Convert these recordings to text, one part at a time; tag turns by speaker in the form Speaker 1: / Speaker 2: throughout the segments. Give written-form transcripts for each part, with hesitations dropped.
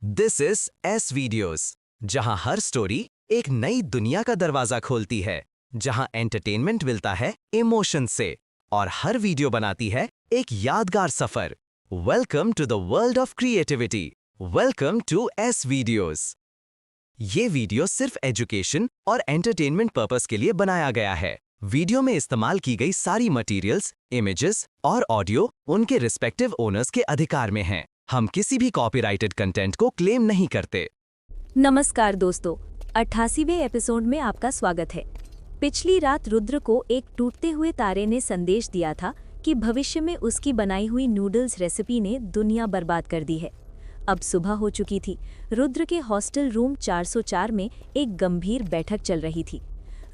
Speaker 1: This is S videos, जहां हर story एक नई दुनिया का दरवाजा खोलती है, जहां एंटरटेनमेंट मिलता है इमोशन से और हर वीडियो बनाती है एक यादगार सफर। Welcome to the world of creativity. Welcome to S videos. ये वीडियो सिर्फ एजुकेशन और एंटरटेनमेंट पर्पस के लिए बनाया गया है। वीडियो में इस्तेमाल की गई सारी मटेरियल्स, इमेजेस और ऑडियो उनके रिस्पेक्टिव ओनर्स के अधिकार में हैं। हम किसी भी कॉपीराइटेड कंटेंट को क्लेम नहीं करते।
Speaker 2: नमस्कार दोस्तों, 88वें एपिसोड में आपका स्वागत है। पिछली रात रुद्र को एक टूटते हुए तारे ने संदेश दिया था कि भविष्य में उसकी बनाई हुई नूडल्स रेसिपी ने दुनिया बर्बाद कर दी है। अब सुबह हो चुकी थी। रुद्र के हॉस्टल रूम 404 में एक गंभीर बैठक चल रही थी।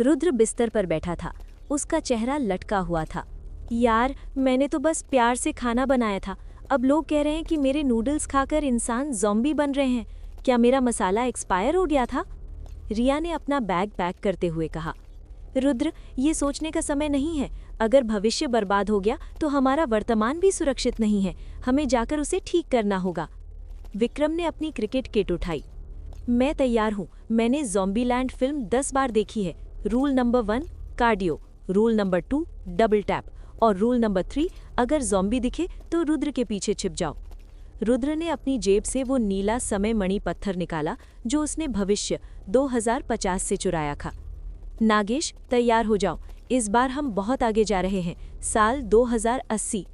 Speaker 2: रुद्र बिस्तर पर बैठा था, उसका चेहरा लटका हुआ था। यार, मैंने तो बस प्यार से खाना बनाया था। अब लोग कह रहे हैं कि मेरे नूडल्स खाकर इंसान ज़ॉम्बी बन रहे हैं। क्या मेरा मसाला एक्सपायर हो गया था? रिया ने अपना बैग पैक करते हुए कहा। रुद्र, ये सोचने का समय नहीं है। अगर भविष्य बर्बाद हो गया तो हमारा वर्तमान भी सुरक्षित नहीं है। हमें जाकर उसे ठीक करना होगा। विक्रम ने अपनी क्रिकेट किट उठाई। मैं तैयार हूँ। मैंने ज़ॉम्बीलैंड फिल्म 10 बार देखी है। Rule number 1 cardio, rule number 2 double tap और रूल नंबर 3 अगर ज़ॉम्बी दिखे तो रुद्र के पीछे छिप जाओ। रुद्र ने अपनी जेब से वो नीला समय मणि पत्थर निकाला जो उसने भविष्य 2050 से चुराया था। नागेश, तैयार हो जाओ। इस बार हम बहुत आगे जा रहे हैं। साल 2080।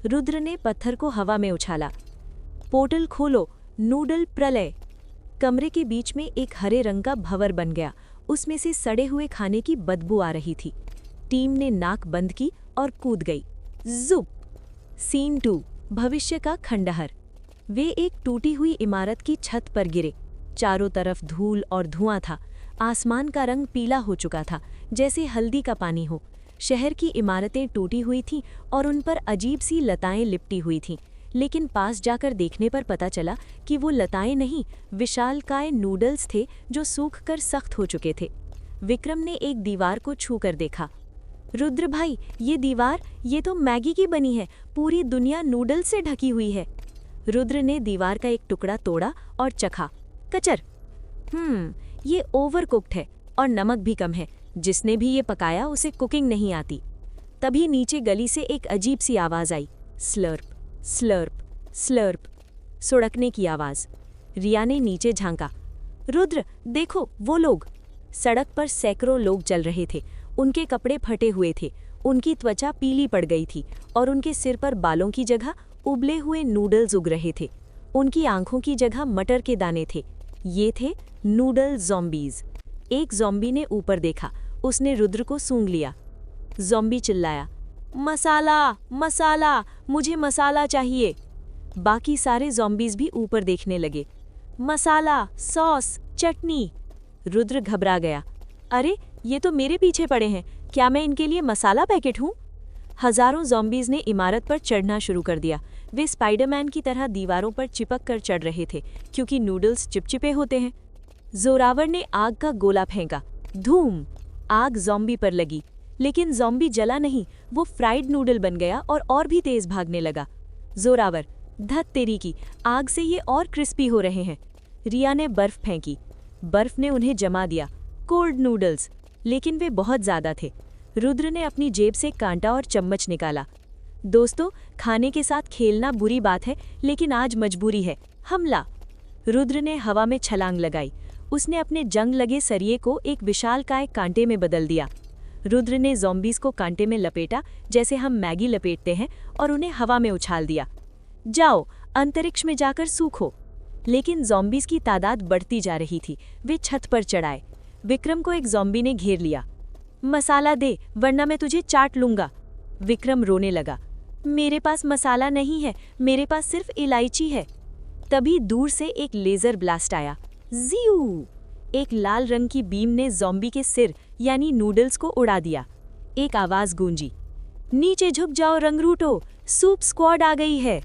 Speaker 2: रुद्र ने पत्थर को हवा में उछाला। पोर्टल खोलो, नूडल प्रलय। कमरे के बीच में एक हरे रंग का भंवर बन गया। उसमें से सड़े हुए खाने की बदबू आ रही थी। टीम ने नाक बंद की और कूद गई। जुप। सीन 2, भविष्य का खंडहर। वे एक टूटी हुई इमारत की छत पर गिरे। चारों तरफ धूल और धुआं था। आसमान का रंग पीला हो चुका था, जैसे हल्दी का पानी हो। शहर की इमारतें टूटी हुई थीं और उन पर अजीब सी लताएं लिपटी हुई थीं, लेकिन पास जाकर देखने पर पता चला कि वो लताएं नहीं, विशालकाय नूडल्स थे जो सूखकर सख्त हो चुके थे। विक्रम ने एक दीवार को छूकर देखा। रुद्र भाई, ये दीवार, ये तो मैगी की बनी है। पूरी दुनिया नूडल्स से ढकी हुई है। रुद्र ने दीवार का एक टुकड़ा तोड़ा और चखा। कचर। ये ओवर कुक्ड है और नमक भी कम है। जिसने भी ये पकाया उसे कुकिंग नहीं आती। तभी नीचे गली से एक अजीब सी आवाज आई। Slurp slurp slurp. सुड़कने की आवाज। रिया ने नीचे झांका। रुद्र, देखो वो लोग। सड़क पर सैकड़ों लोग चल रहे थे। उनके कपड़े फटे हुए थे, उनकी त्वचा पीली पड़ गई थी और उनके सिर पर बालों की जगह उबले हुए नूडल्स उग रहे थे। उनकी आंखों की जगह मटर के दाने थे। ये थे नूडल ज़ॉम्बीज़। एक ज़ॉम्बी ने ऊपर देखा। उसने रुद्र को सूंघ लिया। ज़ॉम्बी चिल्लाया, मसाला मसाला, मुझे मसाला चाहिए। बाकी सारे ज़ॉम्बीज़ भी ऊपर देखने लगे। मसाला, सॉस, चटनी। रुद्र घबरा गया। अरे, ये तो मेरे पीछे पड़े हैं। क्या मैं इनके लिए मसाला पैकेट हूँ? हजारों ज़ॉम्बीज़ ने इमारत पर चढ़ना शुरू कर दिया। वे स्पाइडरमैन की तरह दीवारों पर चिपक कर चढ़ रहे थे, क्योंकि नूडल्स चिपचिपे होते हैं। जोरावर ने आग का गोला फेंका। धूम। आग ज़ॉम्बी पर लगी, लेकिन ज़ॉम्बी जला नहीं, वो फ्राइड नूडल बन गया और भी तेज भागने लगा। जोरावर, धत तेरी की, आग से ये और क्रिस्पी हो रहे हैं। रिया ने बर्फ फेंकी। बर्फ ने उन्हें जमा दिया। कोल्ड नूडल्स, लेकिन वे बहुत ज़्यादा थे। रुद्र ने अपनी जेब से कांटा और चम्मच निकाला। दोस्तों, खाने के साथ खेलना बुरी बात है, लेकिन आज मजबूरी है। हमला। रुद्र ने हवा में छलांग लगाई। उसने अपने जंग लगे सरिये को एक विशालकाय कांटे में बदल दिया। रुद्र ने ज़ॉम्बीज़ को कांटे में लपेटा, जैसे हम मैगी लपेटते हैं, और उन्हें हवा में उछाल दिया। जाओ, अंतरिक्ष में जाकर सूखो। लेकिन ज़ॉम्बीज़ की तादाद बढ़ती जा रही थी। वे छत पर चढ़ाए। विक्रम को एक ज़ॉम्बी ने घेर लिया। मसाला दे, वरना मैं तुझे चाट लूंगा। विक्रम रोने लगा। मेरे पास मसाला नहीं है, मेरे पास सिर्फ इलायची है। तभी दूर से एक लेज़र ब्लास्ट आया। ज़ियू! एक लाल रंग की बीम ने ज़ॉम्बी के सिर यानी नूडल्स को उड़ा दिया। एक आवाज़ गूंजी, नीचे झुक जाओ रंगरूटो, सूप स्क्वाड आ गई है।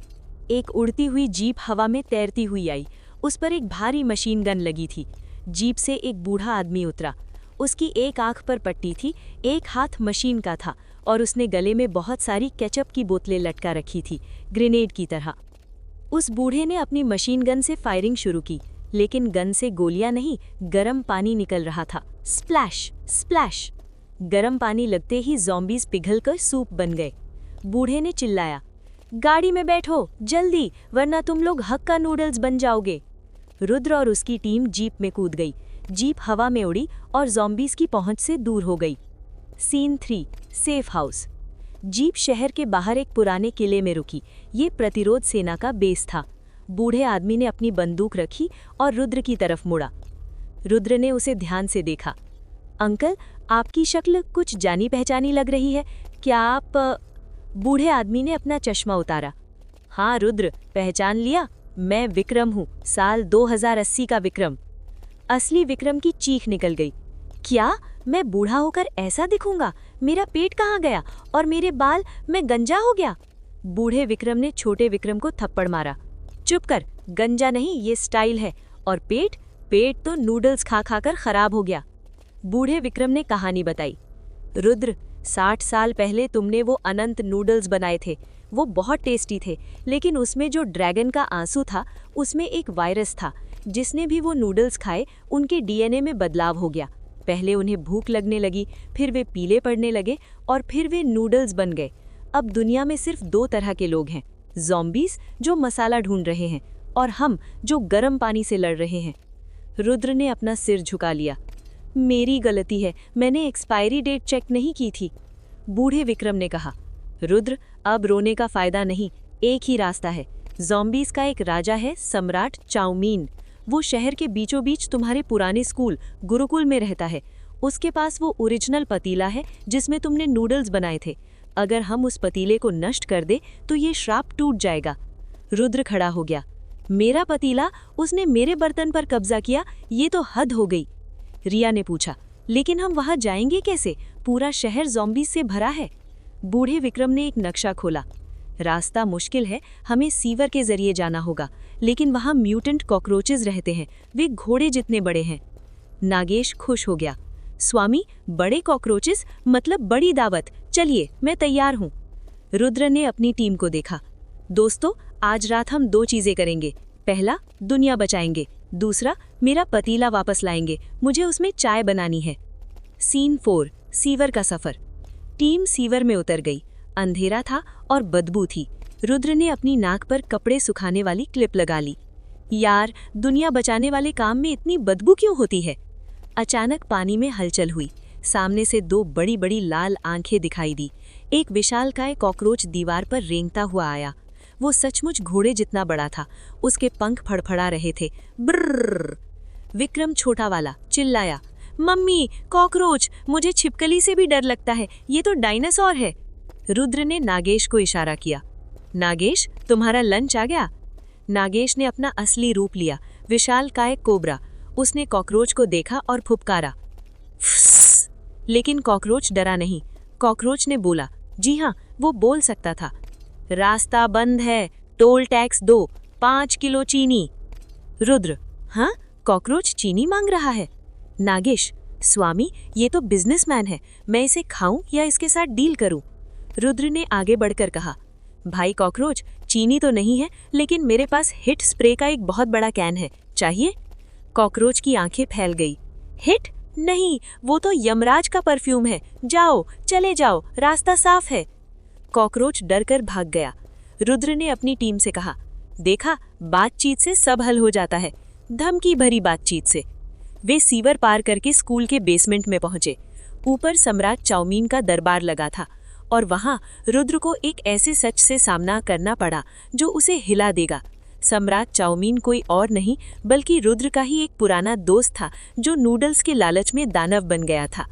Speaker 2: एक उड़ती हुई जीप हवा में तैरती हुई आई। उस पर एक भारी मशीन गन लगी थी। जीप से एक बूढ़ा आदमी उतरा। उसकी एक आंख पर पट्टी थी, एक हाथ मशीन का था और उसने गले में बहुत सारी केचप की बोतलें लटका रखी थी, ग्रेनेड की तरह। उस बूढ़े ने अपनी मशीन गन से फायरिंग शुरू की, लेकिन गन से गोलियां नहीं, गर्म पानी निकल रहा था। Splash splash. गर्म पानी लगते ही ज़ॉम्बीज पिघलकर सूप बन गए। बूढ़े ने चिल्लाया, गाड़ी में बैठो जल्दी, वरना तुम लोग हक्का नूडल्स बन जाओगे। रुद्र और उसकी टीम जीप में कूद गई। जीप हवा में उड़ी और ज़ॉम्बीज की पहुंच से दूर हो गई। Scene 3, safe house. जीप शहर के बाहर एक पुराने किले में रुकी। ये प्रतिरोध सेना का बेस था। बूढ़े आदमी ने अपनी बंदूक रखी और रुद्र की तरफ मुड़ा। रुद्र ने उसे ध्यान से देखा। अंकल, आपकी शक्ल कुछ जानी पहचानी लग रही है, क्या आप? बूढ़े आदमी ने अपना चश्मा उतारा। हाँ रुद्र, पहचान लिया? मैं विक्रम हूँ, साल 2080 का विक्रम। असली विक्रम की चीख निकल गई। क्या मैं बूढ़ा होकर ऐसा दिखूंगा? मेरा पेट कहाँ गया और मेरे बाल? मैं गंजा हो गया? बूढ़े विक्रम ने छोटे विक्रम को थप्पड़ मारा। चुप कर, गंजा नहीं, ये स्टाइल है। और पेट? पेट तो नूडल्स खा खाकर खराब हो गया। बूढ़े विक्रम ने कहानी बताई। रुद्र, 60 साल पहले तुमने वो अनंत नूडल्स बनाए थे। वो बहुत टेस्टी थे, लेकिन उसमें जो ड्रैगन का आंसू था, उसमें एक वायरस था। जिसने भी वो नूडल्स खाए, उनके डीएनए में बदलाव हो गया। पहले उन्हें भूख लगने लगी, फिर वे पीले पड़ने लगे और फिर वे नूडल्स बन गए। अब दुनिया में सिर्फ 2 तरह के लोग हैं, ज़ॉम्बीज जो मसाला ढूंढ रहे हैं और हम जो गर्म पानी से लड़ रहे हैं। रुद्र ने अपना सिर झुका लिया। मेरी गलती है, मैंने एक्सपायरी डेट चेक नहीं की थी। बूढ़े विक्रम ने कहा। रुद्र, अब रोने का फायदा नहीं, एक ही रास्ता है। ज़ॉम्बीज का एक राजा है, सम्राट चाउमीन। वो शहर के बीचों बीच तुम्हारे पुराने स्कूल गुरुकुल में रहता है। उसके पास वो ओरिजिनल पतीला है जिसमें तुमने नूडल्स बनाए थे। अगर हम उस पतीले को नष्ट कर दे तो ये श्राप टूट जाएगा। रुद्र खड़ा हो गया। मेरा पतीला? उसने मेरे बर्तन पर कब्जा किया, ये तो हद हो गई। रिया ने पूछा, लेकिन हम वहां जाएंगे कैसे? पूरा शहर ज़ॉम्बीज से भरा है। बूढ़े विक्रम ने एक नक्शा खोला। रास्ता मुश्किल है, हमें सीवर के जरिए जाना होगा, लेकिन वहां म्यूटेंट कॉकरोचेस रहते हैं, वे घोड़े जितने बड़े हैं। नागेश खुश हो गया। स्वामी, बड़े कॉकरोचेस मतलब बड़ी दावत, चलिए मैं तैयार हूँ। रुद्र ने अपनी टीम को देखा। दोस्तों, आज रात हम 2 चीजें करेंगे। पहला, दुनिया बचाएंगे। दूसरा, मेरा पतीला वापस लाएंगे, मुझे उसमें चाय बनानी है। सीन 4, सीवर का सफर। टीम सीवर में उतर गई। अंधेरा था और बदबू थी। रुद्र ने अपनी नाक पर कपड़े सुखाने वाली क्लिप लगा ली। यार, दुनिया बचाने वाले काम में इतनी बदबू क्यों होती है? अचानक पानी में हलचल हुई। सामने से 2 बड़ी बड़ी लाल आंखें दिखाई दी। एक विशालकाय कॉकरोच दीवार पर रेंगता हुआ आया। वो सचमुच घोड़े जितना बड़ा था। उसके पंख फड़फड़ा रहे थे। ब्रर्र। विक्रम छोटा वाला चिल्लाया, मम्मी, कॉकरोच! मुझे छिपकली से भी डर लगता है, ये तो डायनासोर है। रुद्र ने नागेश को इशारा किया। नागेश, तुम्हारा लंच आ गया। नागेश ने अपना असली रूप लिया, विशालकाय कोबरा। उसने कॉकरोच को देखा और फुफकारा। फुस्स। लेकिन कॉकरोच डरा नहीं। कॉकरोच ने बोला, जी हाँ, वो बोल सकता था। रास्ता बंद है, टोल टैक्स दो, 5 किलो चीनी। रुद्र, हाँ, कॉकरोच चीनी मांग रहा है। नागेश, स्वामी, ये तो बिजनेसमैन है, मैं इसे खाऊं या इसके साथ डील करूं? रुद्र ने आगे बढ़कर कहा, भाई कॉकरोच, चीनी तो नहीं है, लेकिन मेरे पास हिट स्प्रे का एक बहुत बड़ा कैन है, चाहिए? कॉकरोच की आंखें फैल गई। हिट? नहीं, वो तो यमराज का परफ्यूम है। जाओ, चले जाओ, रास्ता साफ है। कॉकरोच डरकर भाग गया। रुद्र ने अपनी टीम से कहा, देखा, बातचीत से सब हल हो जाता है, धमकी भरी बातचीत से। वे सीवर पार करके स्कूल के बेसमेंट में पहुंचे। ऊपर सम्राट चाउमीन का दरबार लगा था और वहां रुद्र को एक ऐसे सच से सामना करना पड़ा जो उसे हिला देगा। सम्राट चाउमीन कोई और नहीं बल्कि रुद्र का ही एक पुराना दोस्त था जो नूडल्स के लालच में दानव बन गया था।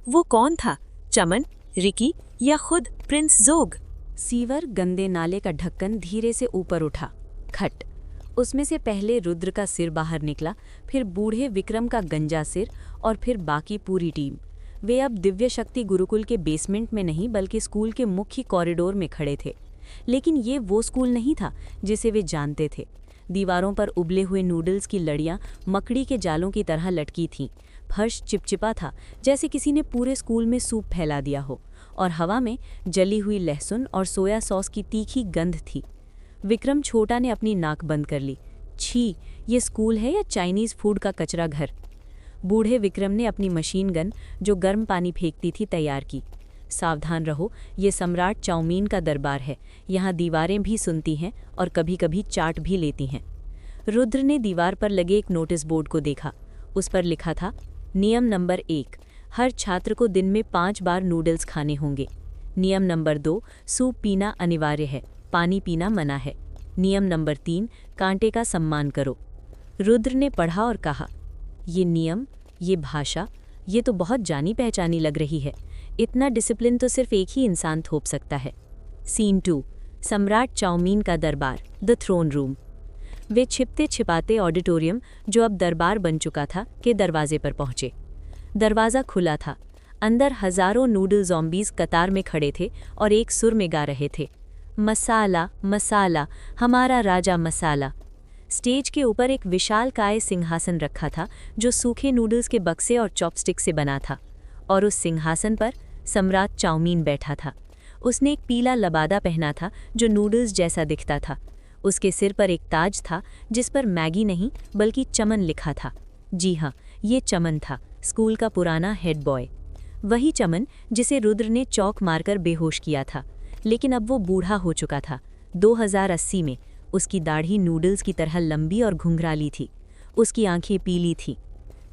Speaker 2: वो कौन था? चमन, रिकी या खुद प्रिंस जोग?
Speaker 3: सीवर गंदे नाले का ढक्कन धीरे से ऊपर उठा। खट। उसमें से पहले रुद्र का सिर बाहर निकला, फिर बूढ़े विक्रम का गंजा सिर और फिर बाकी पूरी टीम। वे अब दिव्य शक्ति गुरुकुल के बेसमेंट में नहीं बल्कि स्कूल के मुख्य कॉरिडोर में खड़े थे। लेकिन ये वो स्कूल नहीं था जिसे वे जानते थे। दीवारों पर उबले हुए नूडल्स की लड़ियां मकड़ी के जालों की तरह लटकी थीं। फर्श चिपचिपा था, जैसे किसी ने पूरे स्कूल में सूप फैला दिया हो, और हवा में जली हुई लहसुन और सोया सॉस की तीखी गंध थी। विक्रम छोटा ने अपनी नाक बंद कर ली। छी, ये स्कूल है या चाइनीज़ फूड का कचरा घर। बूढ़े विक्रम ने अपनी मशीन गन, जो गर्म पानी फेंकती थी, तैयार की। सावधान रहो, ये सम्राट चाउमीन का दरबार है। यहाँ दीवारें भी सुनती हैं और कभी कभी चाट भी लेती हैं। रुद्र ने दीवार पर लगे एक नोटिस बोर्ड को देखा। उस पर लिखा था, नियम नंबर 1, हर छात्र को दिन में 5 बार नूडल्स खाने होंगे। नियम नंबर 2, सूप पीना अनिवार्य है, पानी पीना मना है। नियम नंबर 3, कांटे का सम्मान करो। रुद्र ने पढ़ा और कहा, ये नियम, ये भाषा, ये तो बहुत जानी पहचानी लग रही है। इतना डिसिप्लिन तो सिर्फ एक ही इंसान थोप सकता है। सीन 2, सम्राट चाउमीन का दरबार, द थ्रोन रूम। वे छिपते छिपाते ऑडिटोरियम, जो अब दरबार बन चुका था, के दरवाजे पर पहुंचे। दरवाज़ा खुला था। अंदर हजारों नूडल ज़ॉम्बीज़ कतार में खड़े थे और एक सुर में गा रहे थे, मसाला मसाला, हमारा राजा मसाला। स्टेज के ऊपर एक विशालकाय सिंहासन रखा था, जो सूखे नूडल्स के बक्से और चॉपस्टिक से बना था, और उस सिंहासन पर सम्राट चाउमीन बैठा था। उसने एक पीला लबादा पहना था, जो नूडल्स जैसा दिखता था। उसके सिर पर एक ताज था, जिस पर मैगी नहीं बल्कि चमन लिखा था। जी हाँ, ये चमन था, स्कूल का पुराना हेड बॉय। वही चमन जिसे रुद्र ने चौक मारकर बेहोश किया था, लेकिन अब वो बूढ़ा हो चुका था। 2080 में उसकी दाढ़ी नूडल्स की तरह लंबी और घुंघराली थी। उसकी आंखें पीली थीं।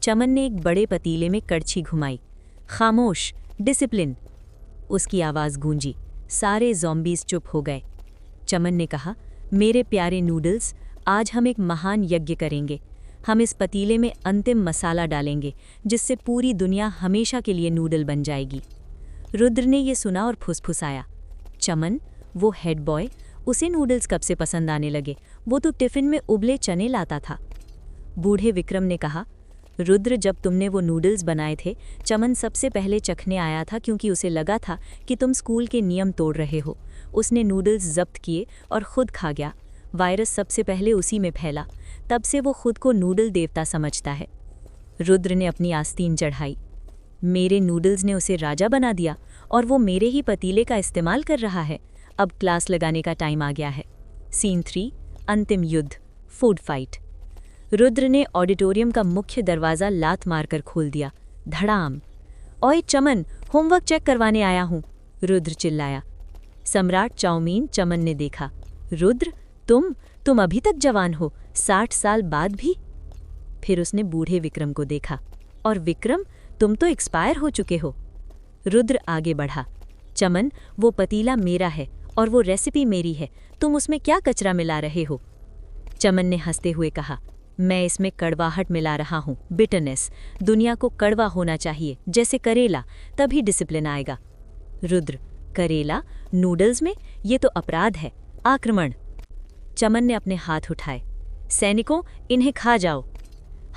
Speaker 3: चमन ने एक बड़े पतीले में कड़छी घुमाई। खामोश, डिसिप्लिन, उसकी आवाज़ गूंजी। सारे ज़ॉम्बीज़ चुप हो गए। चमन ने कहा, मेरे प्यारे नूडल्स, आज हम एक महान यज्ञ करेंगे। हम इस पतीले में अंतिम मसाला डालेंगे, जिससे पूरी दुनिया हमेशा के लिए नूडल बन जाएगी। रुद्र ने ये सुना और फुसफुसाया, चमन, वो हेड बॉय, उसे नूडल्स कब से पसंद आने लगे? वो तो टिफ़िन में उबले चने लाता था। बूढ़े विक्रम ने कहा, रुद्र, जब तुमने वो नूडल्स बनाए थे, चमन सबसे पहले चखने आया था, क्योंकि उसे लगा था कि तुम स्कूल के नियम तोड़ रहे हो। उसने नूडल्स जब्त किए और खुद खा गया। वायरस सबसे पहले उसी में फैला। तब से वो खुद को नूडल देवता समझता है। रुद्र ने अपनी आस्तीन चढ़ाई। मेरे नूडल्स ने उसे राजा बना दिया, और वो मेरे ही पतीले का इस्तेमाल कर रहा है। अब क्लास लगाने का टाइम आ गया है। सीन 3, अंतिम युद्ध, फूड फाइट। रुद्र ने ऑडिटोरियम का मुख्य दरवाज़ा लात मारकर खोल दिया। धड़ाम। ओए चमन, होमवर्क चेक करवाने आया हूँ, रुद्र चिल्लाया। सम्राट चाउमीन चमन ने देखा। रुद्र, तुम अभी तक जवान हो, 60 साल बाद भी? फिर उसने बूढ़े विक्रम को देखा। और विक्रम, तुम तो एक्सपायर हो चुके हो। रुद्र आगे बढ़ा। चमन, वो पतीला मेरा है और वो रेसिपी मेरी है। तुम उसमें क्या कचरा मिला रहे हो? चमन ने हंसते हुए कहा, मैं इसमें कड़वाहट मिला रहा हूँ, बिटरनेस। दुनिया को कड़वा होना चाहिए, जैसे करेला, तभी डिसिप्लिन आएगा। रुद्र, करेला नूडल्स में? ये तो अपराध है, आक्रमण। चमन ने अपने हाथ उठाए। सैनिकों, इन्हें खा जाओ।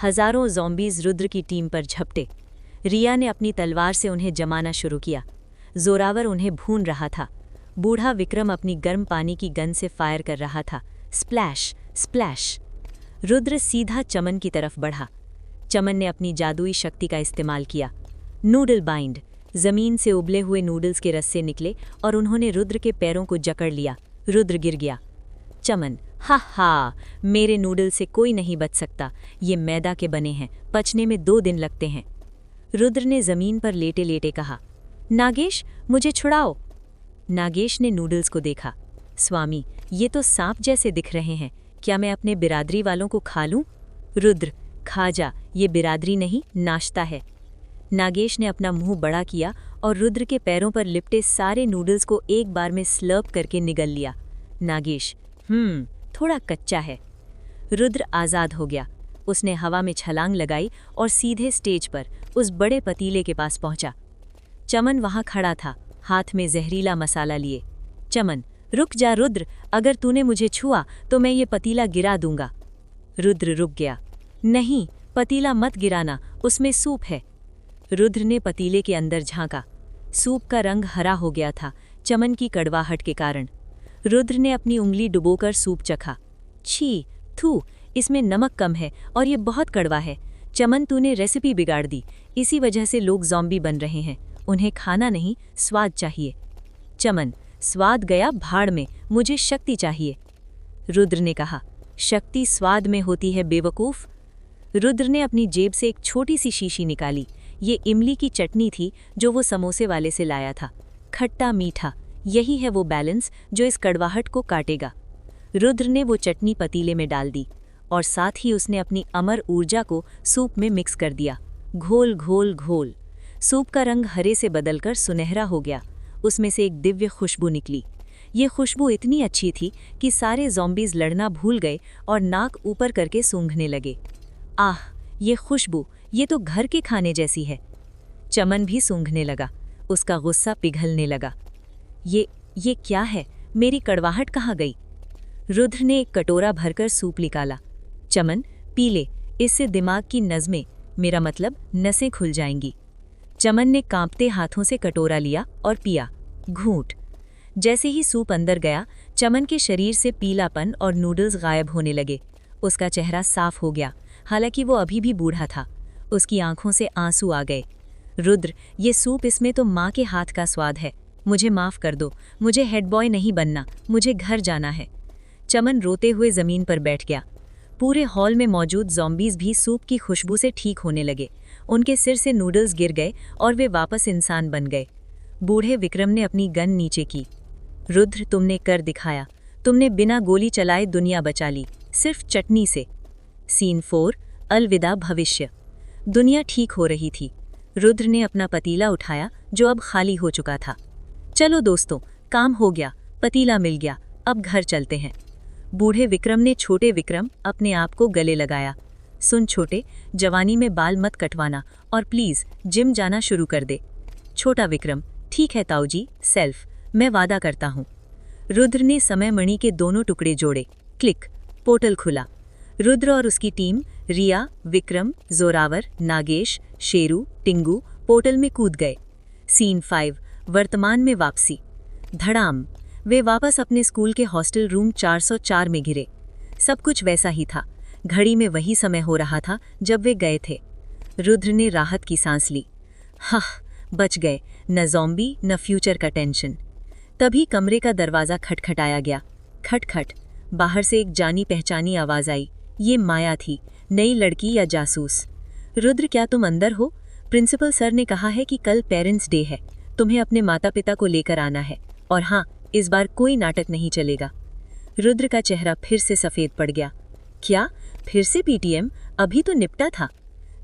Speaker 3: हजारों ज़ॉम्बीज़ रुद्र की टीम पर झपटे। रिया ने अपनी तलवार से उन्हें जमाना शुरू किया। जोरावर उन्हें भून रहा था। बूढ़ा विक्रम अपनी गर्म पानी की गन से फायर कर रहा था। Splash splash. रुद्र सीधा चमन की तरफ बढ़ा। चमन ने अपनी जादुई शक्ति का इस्तेमाल किया। Noodle bind. जमीन से उबले हुए नूडल्स के रस्से निकले और उन्होंने रुद्र के पैरों को जकड़ लिया। रुद्र गिर गया। चमन, हा हा, मेरे नूडल से कोई नहीं बच सकता। ये मैदा के बने हैं, पचने में 2 दिन लगते हैं। रुद्र ने जमीन पर लेटे लेटे कहा, नागेश, मुझे छुड़ाओ। नागेश ने नूडल्स को देखा। स्वामी, ये तो सांप जैसे दिख रहे हैं। क्या मैं अपने बिरादरी वालों को खा लूं? रुद्र, खा जा, ये बिरादरी नहीं, नाश्ता है। नागेश ने अपना मुंह बड़ा किया और रुद्र के पैरों पर लिपटे सारे नूडल्स को एक बार में स्लर्प करके निगल लिया। नागेश, थोड़ा कच्चा है। रुद्र आज़ाद हो गया। उसने हवा में छलांग लगाई और सीधे स्टेज पर उस बड़े पतीले के पास पहुंचा। चमन वहां खड़ा था, हाथ में जहरीला मसाला लिए। चमन, रुक जा रुद्र, अगर तूने मुझे छुआ तो मैं ये पतीला गिरा दूंगा। रुद्र रुक गया। नहीं, पतीला मत गिराना, उसमें सूप है। रुद्र ने पतीले के अंदर झांका। सूप का रंग हरा हो गया था, चमन की कड़वाहट के कारण। रुद्र ने अपनी उंगली डुबोकर सूप चखा। छी, थू, इसमें नमक कम है और ये बहुत कड़वा है। चमन, तूने रेसिपी बिगाड़ दी, इसी वजह से लोग ज़ॉम्बी बन रहे हैं। उन्हें खाना नहीं, स्वाद चाहिए। चमन, स्वाद गया भाड़ में, मुझे शक्ति चाहिए। रुद्र ने कहा। शक्ति स्वाद में होती है बेवकूफ। रुद्र ने अपनी जेब से एक छोटी सी शीशी निकाली। ये इमली की चटनी थी जो वो समोसे वाले से लाया था। खट्टा मीठा, यही है वो बैलेंस जो इस कड़वाहट को काटेगा। रुद्र ने वो चटनी पतीले में डाल दी और साथ ही उसने अपनी अमर ऊर्जा को सूप में मिक्स कर दिया। घोल घोल घोल। सूप का रंग हरे से बदलकर सुनहरा हो गया। उसमें से एक दिव्य खुशबू निकली। ये खुशबू इतनी अच्छी थी कि सारे ज़ॉम्बीज़ लड़ना भूल गए और नाक ऊपर करके सूंघने लगे। आह, ये खुशबू, ये तो घर के खाने जैसी है। चमन भी सूंघने लगा। उसका गुस्सा पिघलने लगा। ये क्या है? मेरी कड़वाहट कहाँ गई? रुद्र ने एक कटोरा भरकर सूप निकाला। चमन, पी ले, इससे दिमाग की नज़में, मेरा मतलब नसें खुल जाएंगी। चमन ने कांपते हाथों से कटोरा लिया और पिया। घूंट। जैसे ही सूप अंदर गया, चमन के शरीर से पीलापन और नूडल्स गायब होने लगे। उसका चेहरा साफ हो गया, हालांकि वो अभी भी बूढ़ा था। उसकी आंखों से आंसू आ गए। रुद्र, ये सूप, इसमें तो माँ के हाथ का स्वाद है। मुझे माफ़ कर दो, मुझे हेड बॉय नहीं बनना, मुझे घर जाना है। चमन रोते हुए ज़मीन पर बैठ गया। पूरे हॉल में मौजूद ज़ॉम्बीज़ भी सूप की खुशबू से ठीक होने लगे। उनके सिर से नूडल्स गिर गए और वे वापस इंसान बन गए। बूढ़े विक्रम ने अपनी गन नीचे की। रुद्र, तुमने कर दिखाया। तुमने बिना गोली चलाए दुनिया बचा ली, सिर्फ चटनी से। सीन 4, अलविदा भविष्य। दुनिया ठीक हो रही थी। रुद्र ने अपना पतीला उठाया जो अब खाली हो चुका था। चलो दोस्तों, काम हो गया, पतीला मिल गया, अब घर चलते हैं। बूढ़े विक्रम ने छोटे विक्रम अपने आप को गले लगाया। सुन छोटे, जवानी में बाल मत कटवाना और प्लीज़ जिम जाना शुरू कर दे। छोटा विक्रम, ठीक है ताऊ जी, सेल्फ, मैं वादा करता हूँ। रुद्र ने समय मणि के दोनों टुकड़े जोड़े। क्लिक, पोर्टल खुला। रुद्र और उसकी टीम, रिया, विक्रम, जोरावर, नागेश, शेरू, टिंगू पोर्टल में कूद गए। सीन 5, वर्तमान में वापसी। धड़ाम। वे वापस अपने स्कूल के हॉस्टल रूम 404 में गिरे। सब कुछ वैसा ही था। घड़ी में वही समय हो रहा था जब वे गए थे। रुद्र ने राहत की सांस ली। हाँ, बच गए, न ज़ॉम्बी न फ्यूचर का टेंशन। तभी कमरे का दरवाज़ा खटखटाया गया। खटखट। बाहर से एक जानी पहचानी आवाज़ आई। ये माया थी, नई लड़की या जासूस। रुद्र, क्या तुम अंदर हो? प्रिंसिपल सर ने कहा है कि कल पेरेंट्स डे है, तुम्हें अपने माता पिता को लेकर आना है। और हाँ, इस बार कोई नाटक नहीं चलेगा। रुद्र का चेहरा फिर से सफ़ेद पड़ गया। क्या फिर से पीटीएम? अभी तो निपटा था।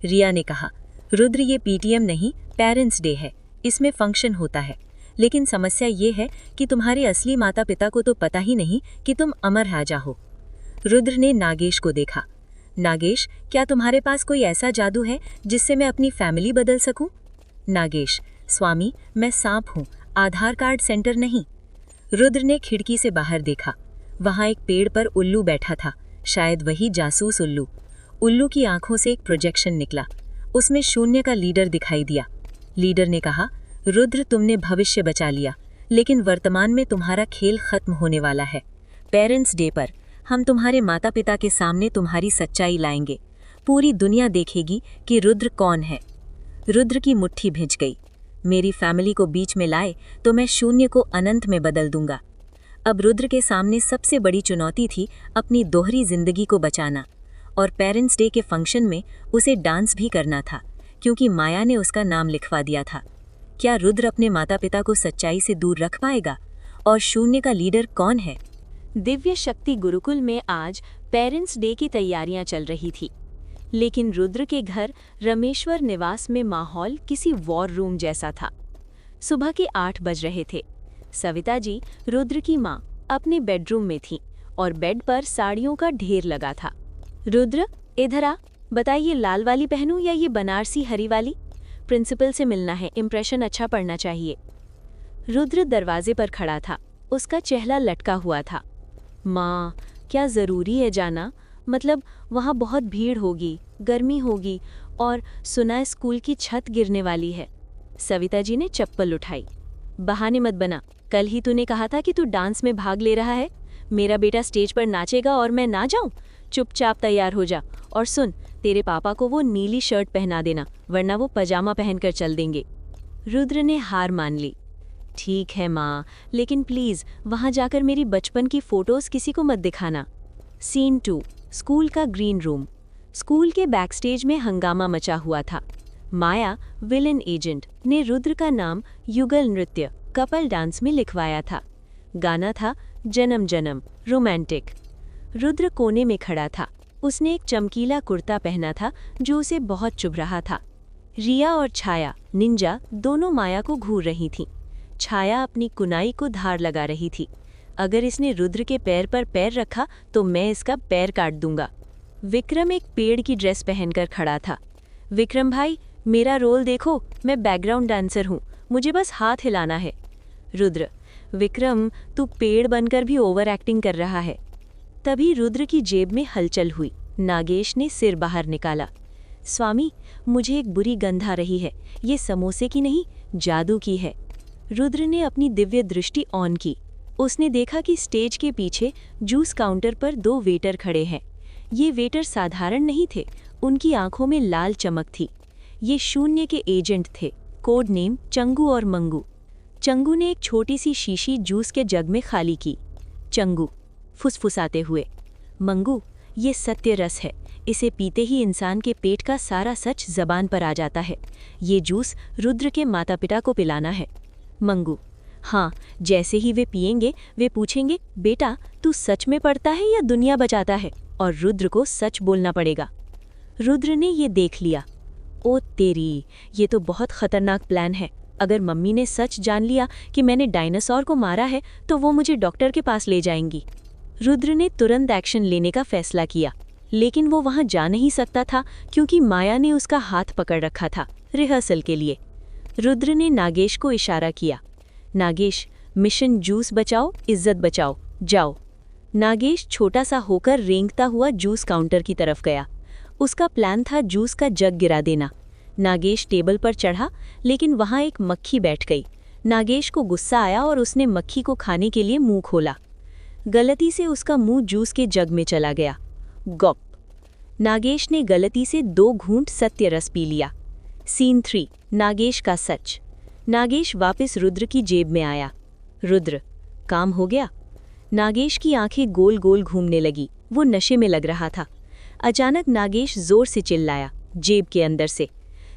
Speaker 3: रिया ने कहा। रुद्र, ये पीटीएम नहीं, पेरेंट्स डे है, इसमें फंक्शन होता है। लेकिन समस्या ये है कि तुम्हारे असली माता पिता को तो पता ही नहीं कि तुम अमर राजा हो। रुद्र ने नागेश को देखा। नागेश, क्या तुम्हारे पास कोई ऐसा जादू है जिससे मैं अपनी फैमिली बदल सकूं? नागेश, स्वामी, मैं सांप हूँ, आधार कार्ड सेंटर नहीं। रुद्र ने खिड़की से बाहर देखा। वहाँ एक पेड़ पर उल्लू बैठा था, शायद वही जासूस उल्लू। उल्लू की आंखों से एक प्रोजेक्शन निकला। उसमें शून्य का लीडर दिखाई दिया। लीडर ने कहा, रुद्र, तुमने भविष्य बचा लिया, लेकिन वर्तमान में तुम्हारा खेल खत्म होने वाला है। पेरेंट्स डे पर हम तुम्हारे माता पिता के सामने तुम्हारी सच्चाई लाएंगे। पूरी दुनिया देखेगी कि रुद्र कौन है। रुद्र की मुट्ठी भिंच गई। मेरी फैमिली को बीच में लाए तो मैं शून्य को अनंत में बदल दूंगा। अब रुद्र के सामने सबसे बड़ी चुनौती थी अपनी दोहरी जिंदगी को बचाना। और पेरेंट्स डे के फंक्शन में उसे डांस भी करना था, क्योंकि माया ने उसका नाम लिखवा दिया था। क्या रुद्र अपने माता पिता को सच्चाई से दूर रख पाएगा? और शून्य का लीडर कौन है?
Speaker 2: दिव्य शक्ति गुरुकुल में आज पेरेंट्स डे की तैयारियां चल रही थी, लेकिन रुद्र के घर रमेश्वर निवास में माहौल किसी वॉर रूम जैसा था। सुबह के 8 बज रहे थे। सविता जी, रुद्र की माँ, अपने बेडरूम में थीं और बेड पर साड़ियों का ढेर लगा था। रुद्र, इधर आ, बताइए लाल वाली पहनूं या ये बनारसी हरी वाली? प्रिंसिपल से मिलना है, इम्प्रेशन अच्छा पड़ना चाहिए। रुद्र दरवाजे पर खड़ा था, उसका चेहरा लटका हुआ था। माँ, क्या ज़रूरी है जाना? मतलब वहाँ बहुत भीड़ होगी, गर्मी होगी और सुना है स्कूल की छत गिरने वाली है। सविता जी ने चप्पल उठाई। बहाने मत बना, कल ही तूने कहा था कि तू डांस में भाग ले रहा है। मेरा बेटा स्टेज पर नाचेगा और मैं ना जाऊं? चुपचाप तैयार हो जा और सुन, तेरे पापा को वो नीली शर्ट पहना देना, वरना वो पजामा पहनकर चल देंगे। रुद्र ने हार मान ली। ठीक है माँ, लेकिन प्लीज़ वहाँ जाकर मेरी बचपन की फ़ोटोज़ किसी को मत दिखाना। सीन 2 स्कूल का ग्रीन रूम। स्कूल के बैकस्टेज में हंगामा मचा हुआ था। माया विलन एजेंट ने रुद्र का नाम युगल नृत्य कपल डांस में लिखवाया था। गाना था जन्म जन्म रोमांटिक। रुद्र कोने में खड़ा था। उसने एक चमकीला कुर्ता पहना था जो उसे बहुत चुभ रहा था। रिया और छाया निंजा दोनों माया को घूर रही थीं। छाया अपनी कुनाई को धार लगा रही थी। अगर इसने रुद्र के पैर पर पैर रखा तो मैं इसका पैर काट दूंगा। विक्रम एक पेड़ की ड्रेस पहनकर खड़ा था। विक्रम भाई, मेरा रोल देखो, मैं बैकग्राउंड डांसर हूँ, मुझे बस हाथ हिलाना है। रुद्र, विक्रम तू पेड़ बनकर भी ओवर एक्टिंग कर रहा है। तभी रुद्र की जेब में हलचल हुई। नागेश ने सिर बाहर निकाला। स्वामी, मुझे एक बुरी गंध आ रही है, ये समोसे की नहीं, जादू की है। रुद्र ने अपनी दिव्य दृष्टि ऑन की। उसने देखा कि स्टेज के पीछे जूस काउंटर पर 2 वेटर खड़े हैं। ये वेटर साधारण नहीं थे, उनकी आंखों में लाल चमक थी। ये शून्य के एजेंट थे, कोड नेम चंगू और मंगू। चंगू ने एक छोटी सी शीशी जूस के जग में खाली की। चंगू फुसफुसाते हुए, मंगू, ये सत्य रस है, इसे पीते ही इंसान के पेट का सारा सच जबान पर आ जाता है। ये जूस रुद्र के माता पिता को पिलाना है। मंगू, हाँ, जैसे ही वे पिएंगे वे पूछेंगे, बेटा तू सच में पढ़ता है या दुनिया बचाता है, और रुद्र को सच बोलना पड़ेगा। रुद्र ने ये देख लिया। ओ तेरी, ये तो बहुत खतरनाक प्लान है। अगर मम्मी ने सच जान लिया कि मैंने डायनासोर को मारा है तो वो मुझे डॉक्टर के पास ले जाएंगी। रुद्र ने तुरंत एक्शन लेने का फैसला किया, लेकिन वो वहां जा नहीं सकता था क्योंकि माया ने उसका हाथ पकड़ रखा था रिहर्सल के लिए। रुद्र ने नागेश को इशारा किया। नागेश, मिशन जूस बचाओ इज्जत बचाओ, जाओ। नागेश छोटा सा होकर रेंगता हुआ जूस काउंटर की तरफ गया। उसका प्लान था जूस का जग गिरा देना। नागेश टेबल पर चढ़ा, लेकिन वहां एक मक्खी बैठ गई। नागेश को गुस्सा आया और उसने मक्खी को खाने के लिए मुंह खोला। गलती से उसका मुंह जूस के जग में चला गया। गॉप। नागेश ने गलती से 2 घूंट सत्य रस पी लिया। सीन 3 नागेश का सच। नागेश वापस रुद्र की जेब में आया। रुद्र, काम हो गया? नागेश की आंखें गोल गोल घूमने लगी। वो नशे में लग रहा था। अचानक नागेश जोर से चिल्लाया जेब के अंदर से,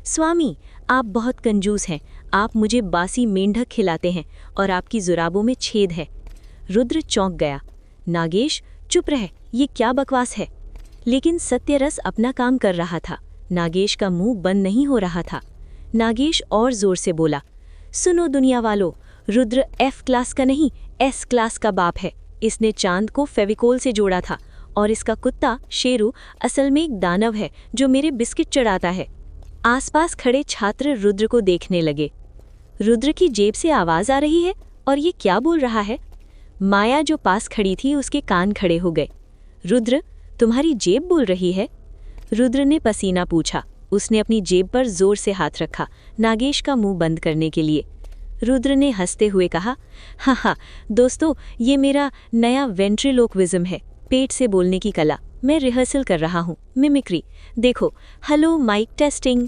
Speaker 2: स्वामी, आप बहुत कंजूस हैं। आप मुझे बासी मेंढक खिलाते हैं और आपकी जुराबों में छेद है। रुद्र चौंक गया। नागेश, चुप रह, ये क्या बकवास है? लेकिन सत्यरस अपना काम कर रहा था। नागेश का मुंह बंद नहीं हो रहा था। नागेश और जोर से बोला, सुनो दुनिया वालों, रुद्र F क्लास का नहीं, S क्लास का बाप है। इसने चांद को फेविकोल से जोड़ा था और इसका कुत्ता शेरू असल में एक दानव है जो मेरे बिस्किट चढ़ाता है। आसपास खड़े छात्र रुद्र को देखने लगे। रुद्र की जेब से आवाज आ रही है और ये क्या बोल रहा है? माया जो पास खड़ी थी उसके कान खड़े हो गए। रुद्र, तुम्हारी जेब बोल रही है? रुद्र ने पसीना पूछा। उसने अपनी जेब पर जोर से हाथ रखा, नागेश का मुंह बंद करने के लिए। रुद्र ने हंसते हुए कहा, हाँ, दोस्तों, ये मेरा नया वेंट्रिलोक्विज्म है, पेट से बोलने की कला। मैं रिहर्सल कर रहा हूँ, मिमिक्री। देखो, हेलो माइक टेस्टिंग।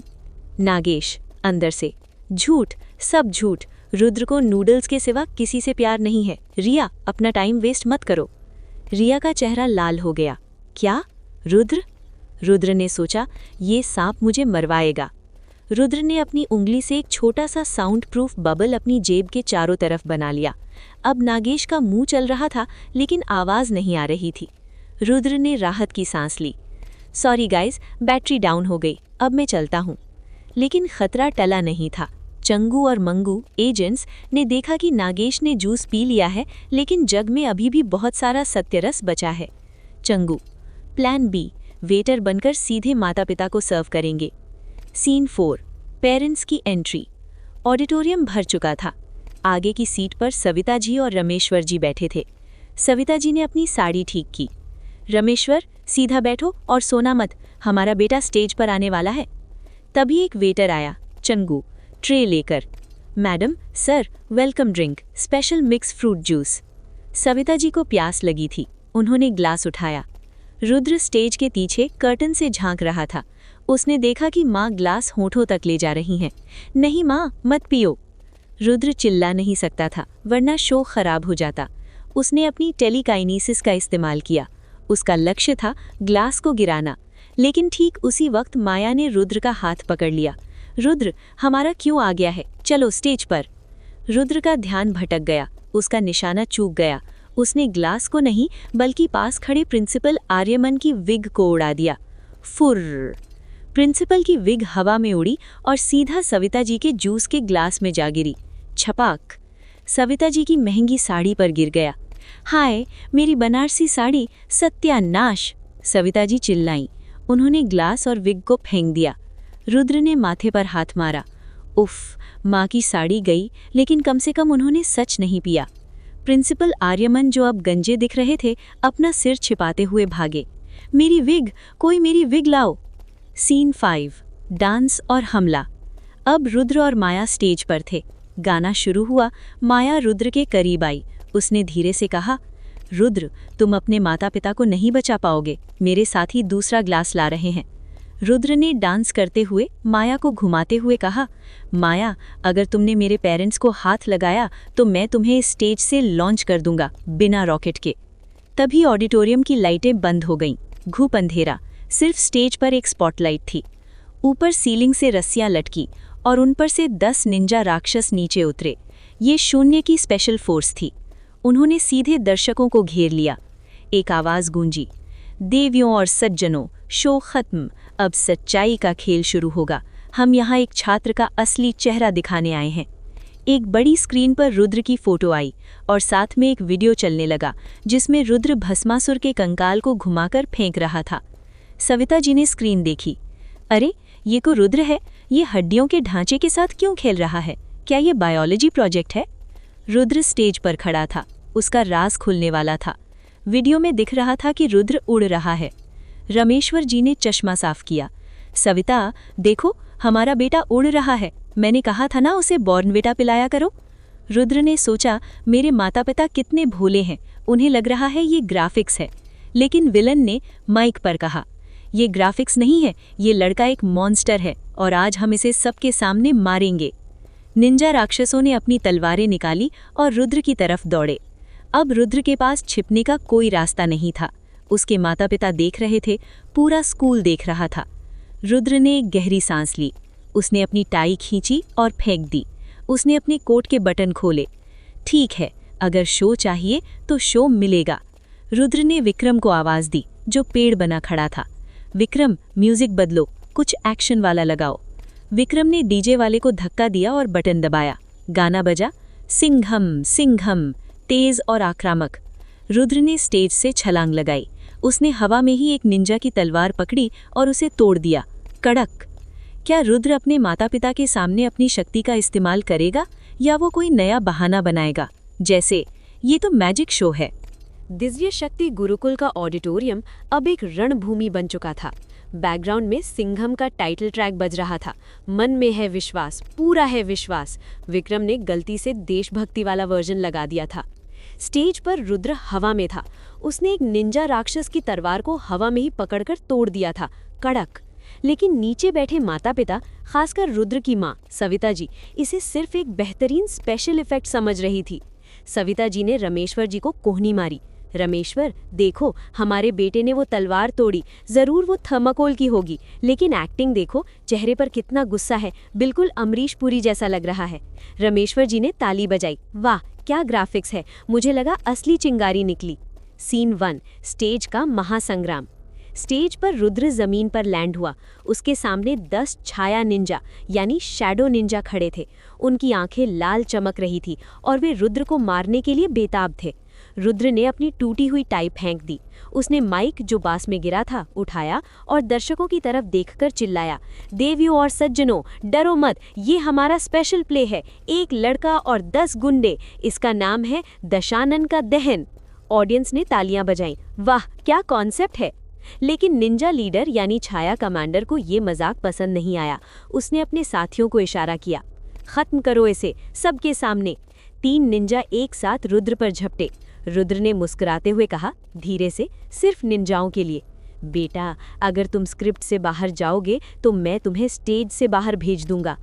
Speaker 2: नागेश अंदर से, झूठ, सब झूठ। रुद्र को नूडल्स के सिवा किसी से प्यार नहीं है। रिया, अपना टाइम वेस्ट मत करो। रिया का चेहरा लाल हो गया। क्या? रुद्र? रुद्र ने सोचा, ये सांप मुझे मरवाएगा। रुद्र ने अपनी उंगली से एक छोटा सा साउंड प्रूफ बबल अपनी जेब के चारों तरफ बना लिया। अब नागेश का मुंह चल रहा था लेकिन आवाज नहीं आ रही थी। रुद्र ने राहत की सांस ली। सॉरी गाइस, बैटरी डाउन हो गई, अब मैं चलता हूँ। लेकिन खतरा टला नहीं था। चंगू और मंगू एजेंट्स ने देखा कि नागेश ने जूस पी लिया है, लेकिन जग में अभी भी बहुत सारा सत्यरस बचा है। चंगू, प्लान बी, वेटर बनकर सीधे माता पिता को सर्व करेंगे। सीन 4 पेरेंट्स की एंट्री। ऑडिटोरियम भर चुका था। आगे की सीट पर सविता जी और रमेश्वर जी बैठे थे। सविता जी ने अपनी साड़ी ठीक की। रमेश्वर, सीधा बैठो और सोना मत, हमारा बेटा स्टेज पर आने वाला है। तभी एक वेटर आया, चंगू, ट्रे लेकर। Madam, sir, welcome drink, special mix fruit juice. Savita ji को प्यास लगी थी। उन्होंने ग्लास उठाया। रुद्र स्टेज के पीछे कर्टन से झांक रहा था। उसने देखा कि माँ ग्लास होठों तक ले जा रही हैं। नहीं माँ, मत पियो। रुद्र चिल्ला नहीं सकता था, वरना शो खराब हो जाता। उसने अपनी टेलीकाइनेसिस का इस्तेमाल किया
Speaker 3: उसका लक्ष्य था ग्लास को गिराना। लेकिन ठीक उसी वक्त माया ने रुद्र का हाथ पकड़ लिया। रुद्र, हमारा क्यों आ गया है, चलो स्टेज पर। रुद्र का ध्यान भटक गया, उसका निशाना चूक गया। उसने ग्लास को नहीं बल्कि पास खड़े प्रिंसिपल आर्यमन की विग को उड़ा दिया। फुर्र! प्रिंसिपल की विग हवा में उड़ी और सीधा सविता जी के जूस के ग्लास में जा गिरी। छपाक! सविता जी की महंगी साड़ी पर गिर गया। हाय, मेरी बनारसी साड़ी, सत्यानाश! सविता जी चिल्लाईं। उन्होंने ग्लास और विग को फेंक दिया। रुद्र ने माथे पर हाथ मारा। उफ, माँ की साड़ी गई, लेकिन कम से कम उन्होंने सच नहीं पिया। प्रिंसिपल आर्यमन, जो अब गंजे दिख रहे थे, अपना सिर छिपाते हुए भागे। मेरी विग, कोई मेरी विग लाओ। सीन 5, डांस और हमला। अब रुद्र और माया स्टेज पर थे। गाना शुरू हुआ। माया रुद्र के करीब आई। उसने धीरे से कहा, रुद्र, तुम अपने माता पिता को नहीं बचा पाओगे, मेरे साथी दूसरा ग्लास ला रहे हैं। रुद्र ने डांस करते हुए माया को घुमाते हुए कहा, माया, अगर तुमने मेरे पेरेंट्स को हाथ लगाया तो मैं तुम्हें इस स्टेज से लॉन्च कर दूंगा, बिना रॉकेट के। तभी ऑडिटोरियम की लाइटें बंद हो गईं। घूप अंधेरा, सिर्फ स्टेज पर एक स्पॉटलाइट थी। ऊपर सीलिंग से रस्सियां लटकी और उन पर से 10 निंजा राक्षस नीचे उतरे। ये शून्य की स्पेशल फोर्स थी। उन्होंने सीधे दर्शकों को घेर लिया। एक आवाज गूंजी, देवियों और सज्जनों, शो खत्म, अब सच्चाई का खेल शुरू होगा। हम यहाँ एक छात्र का असली चेहरा दिखाने आए हैं। एक बड़ी स्क्रीन पर रुद्र की फोटो आई और साथ में एक वीडियो चलने लगा जिसमें रुद्र भस्मासुर के कंकाल को घुमाकर फेंक रहा था। सविता जी ने स्क्रीन देखी। अरे, ये को रुद्र है, ये हड्डियों के ढांचे के साथ क्यों खेल रहा है? क्या ये बायोलॉजी प्रोजेक्ट है? रुद्र स्टेज पर खड़ा था, उसका राज खुलने वाला था। वीडियो में दिख रहा था कि रुद्र उड़ रहा है। रमेश्वर जी ने चश्मा साफ किया। सविता, देखो, हमारा बेटा उड़ रहा है। मैंने कहा था ना उसे बॉर्नविटा पिलाया करो। रुद्र ने सोचा, मेरे माता पिता कितने भोले हैं, उन्हें लग रहा है ये ग्राफिक्स है। लेकिन विलन ने माइक पर कहा, ये ग्राफिक्स नहीं है, ये लड़का एक मॉन्स्टर है और आज हम इसे सबके सामने मारेंगे। निंजा राक्षसों ने अपनी तलवारें निकाली और रुद्र की तरफ दौड़े। अब रुद्र के पास छिपने का कोई रास्ता नहीं था। उसके माता पिता देख रहे थे, पूरा स्कूल देख रहा था। रुद्र ने एक गहरी सांस ली। उसने अपनी टाई खींची और फेंक दी। उसने अपने कोट के बटन खोले। ठीक है, अगर शो चाहिए तो शो मिलेगा। रुद्र ने विक्रम को आवाज दी, जो पेड़ बना खड़ा था। विक्रम, म्यूजिक बदलो, कुछ एक्शन वाला लगाओ। विक्रम ने डीजे वाले को धक्का दिया और बटन दबाया। गाना बजा, सिंघम सिंघम, तेज और आक्रामक। रुद्र ने स्टेज से छलांग लगाई। उसने हवा में ही एक निंजा की तलवार पकड़ी और उसे तोड़ दिया। कड़क! क्या रुद्र अपने माता पिता के सामने अपनी शक्ति का इस्तेमाल करेगा या वो कोई नया बहाना बनाएगा, जैसे ये तो मैजिक शो है।
Speaker 2: दिव्य शक्ति गुरुकुल का ऑडिटोरियम अब एक रणभूमि बन चुका था। बैकग्राउंड में सिंघम का टाइटल ट्रैक बज रहा था। मन में है विश्वास, पूरा है विश्वास। विक्रम ने गलती से देशभक्ति वाला वर्जन लगा दिया था। स्टेज पर रुद्र हवा में था। उसने एक निंजा राक्षस की तलवार को हवा में ही पकड़कर तोड़ दिया था। कड़क! लेकिन नीचे बैठे माता पिता, खासकर रुद्र की माँ सविता जी, इसे सिर्फ एक बेहतरीन स्पेशल इफेक्ट समझ रही थी। सविता जी ने रमेश्वर जी को कोहनी मारी। रमेश्वर, देखो, हमारे बेटे ने वो तलवार तोड़ी, जरूर वो थर्माकोल की होगी, लेकिन एक्टिंग देखो, चेहरे पर कितना गुस्सा है, बिल्कुल अमरीश पुरी जैसा लग रहा है। रमेश्वर जी ने ताली बजाई। वाह, क्या ग्राफिक्स है, मुझे लगा असली चिंगारी निकली। सीन 1, स्टेज का महासंग्राम। स्टेज पर रुद्र जमीन पर लैंड हुआ। उसके सामने 10 छाया निंजा यानी शैडो निंजा खड़े थे। उनकी आंखें लाल चमक रही थी और वे रुद्र को मारने के लिए बेताब थे। रुद्र ने अपनी टूटी हुई टाई फेंक दी। उसने माइक, जो बास में गिरा था, उठाया और दर्शकों की तरफ देखकर चिल्लाया, देवियों और सज्जनों, डरो मत, ये हमारा स्पेशल प्ले है, एक लड़का और 10 गुंडे। इसका नाम है दशानन का दहन। ऑडियंस ने तालियां बजाईं। वाह, क्या कॉन्सेप्ट है। लेकिन निंजा लीडर यानी छाया कमांडर को ये मजाक पसंद नहीं आया। उसने अपने साथियों को इशारा किया, खत्म करो इसे सबके सामने। 3 निंजा एक साथ रुद्र पर झपटे। रुद्र ने मुस्कुराते हुए कहा, धीरे से, सिर्फ निंजाओं के लिए। बेटा, अगर तुम स्क्रिप्ट से बाहर जाओगे तो मैं तुम्हें स्टेज से बाहर भेज दूंगा।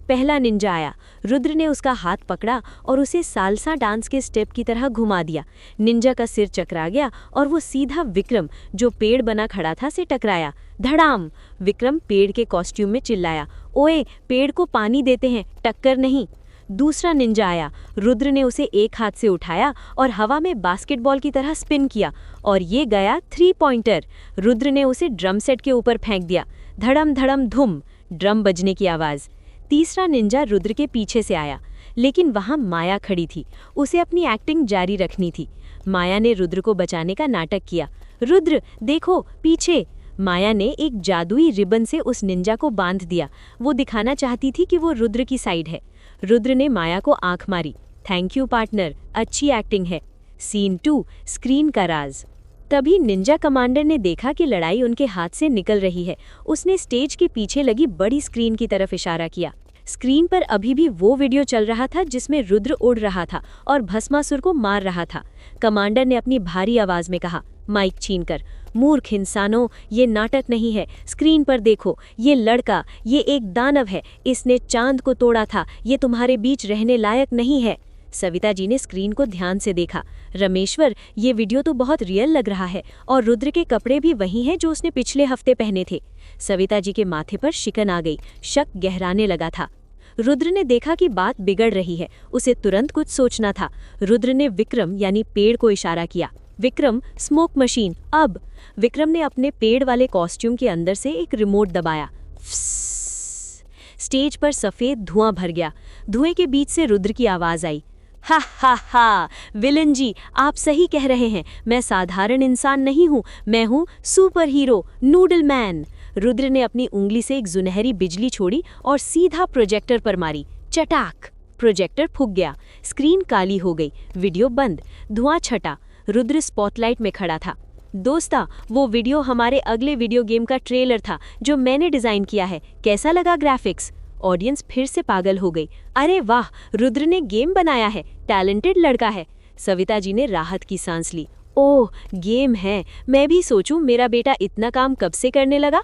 Speaker 2: पहला निंजा आया। रुद्र ने उसका हाथ पकड़ा और उसे सालसा डांस के स्टेप की तरह घुमा दिया। निंजा का सिर चकरा गया और वो सीधा विक्रम, जो पेड़ बना खड़ा था, से टकराया। धड़ाम! विक्रम पेड़ के कॉस्ट्यूम में चिल्लाया, ओए, पेड़ को पानी देते हैं, टक्कर नहीं। दूसरा निंजा आया। रुद्र ने उसे एक हाथ से उठाया और हवा में बास्केटबॉल की तरह स्पिन किया और ये गया 3 पॉइंटर। रुद्र ने उसे ड्रम सेट के ऊपर फेंक दिया। धड़म धड़म धुम, ड्रम बजने की आवाज़। तीसरा निंजा रुद्र के पीछे से आया, लेकिन वहां माया खड़ी थी। उसे अपनी एक्टिंग जारी रखनी थी। माया ने रुद्र को बचाने का नाटक किया। रुद्र, देखो पीछे। माया ने एक जादुई रिबन से उस निंजा को बांध दिया। वो दिखाना चाहती थी कि वो रुद्र की साइड है। रुद्र ने माया को आंख मारी। थैंक यू पार्टनर, अच्छी एक्टिंग है। सीन 2, स्क्रीन का राज। तभी निंजा कमांडर ने देखा कि लड़ाई उनके हाथ से निकल रही है। उसने स्टेज के पीछे लगी बड़ी स्क्रीन की तरफ इशारा किया। स्क्रीन पर अभी भी वो वीडियो चल रहा था जिसमें रुद्र उड़ रहा था और भस्मासुर को मार रहा था। कमांडर ने अपनी भारी आवाज में कहा, माइक छीनकर, मूर्ख इंसानों, ये नाटक नहीं है। स्क्रीन पर देखो, ये लड़का, ये एक दानव है। इसने चांद को तोड़ा था। ये तुम्हारे बीच रहने लायक नहीं है। सविता जी ने स्क्रीन को ध्यान से देखा। रमेश्वर, ये वीडियो तो बहुत रियल लग रहा है और रुद्र के कपड़े भी वही हैं जो उसने पिछले हफ्ते पहने थे। सविता जी के माथे पर शिकन आ गई। शक गहराने लगा था। रुद्र ने देखा कि बात बिगड़ रही है। उसे तुरंत कुछ सोचना था। रुद्र ने विक्रम यानी पेड़ को इशारा किया। विक्रम, स्मोक मशीन अब। विक्रम ने अपने पेड़ वाले कॉस्ट्यूम के अंदर से एक रिमोट दबाया। स्टेज पर सफेद धुआं भर गया। धुएं के बीच से रुद्र की आवाज आई, हा हा हा, विलन जी, आप सही कह रहे हैं। मैं साधारण इंसान नहीं हूँ, मैं हूँ super hero, noodle man. Rudra ने अपनी उंगली से एक सुनहरी बिजली छोड़ी और सीधा प्रोजेक्टर पर मारी। चटाक! प्रोजेक्टर फूंक गया। स्क्रीन काली हो गई। वीडियो बंद। धुआं छटा। रुद्र स्पॉटलाइट में खड़ा था। दोस्ता, वो वीडियो हमारे अगले वीडियो गेम का ट्रेलर था जो मैंने डिजाइन किया है। कैसा लगा ग्राफिक्स? ऑडियंस फिर से पागल हो गई। अरे वाह, रुद्र ने गेम बनाया है, टैलेंटेड लड़का है। सविता जी ने राहत की सांस ली। ओह, गेम है। मैं भी सोचूं मेरा बेटा इतना काम कब से करने लगा।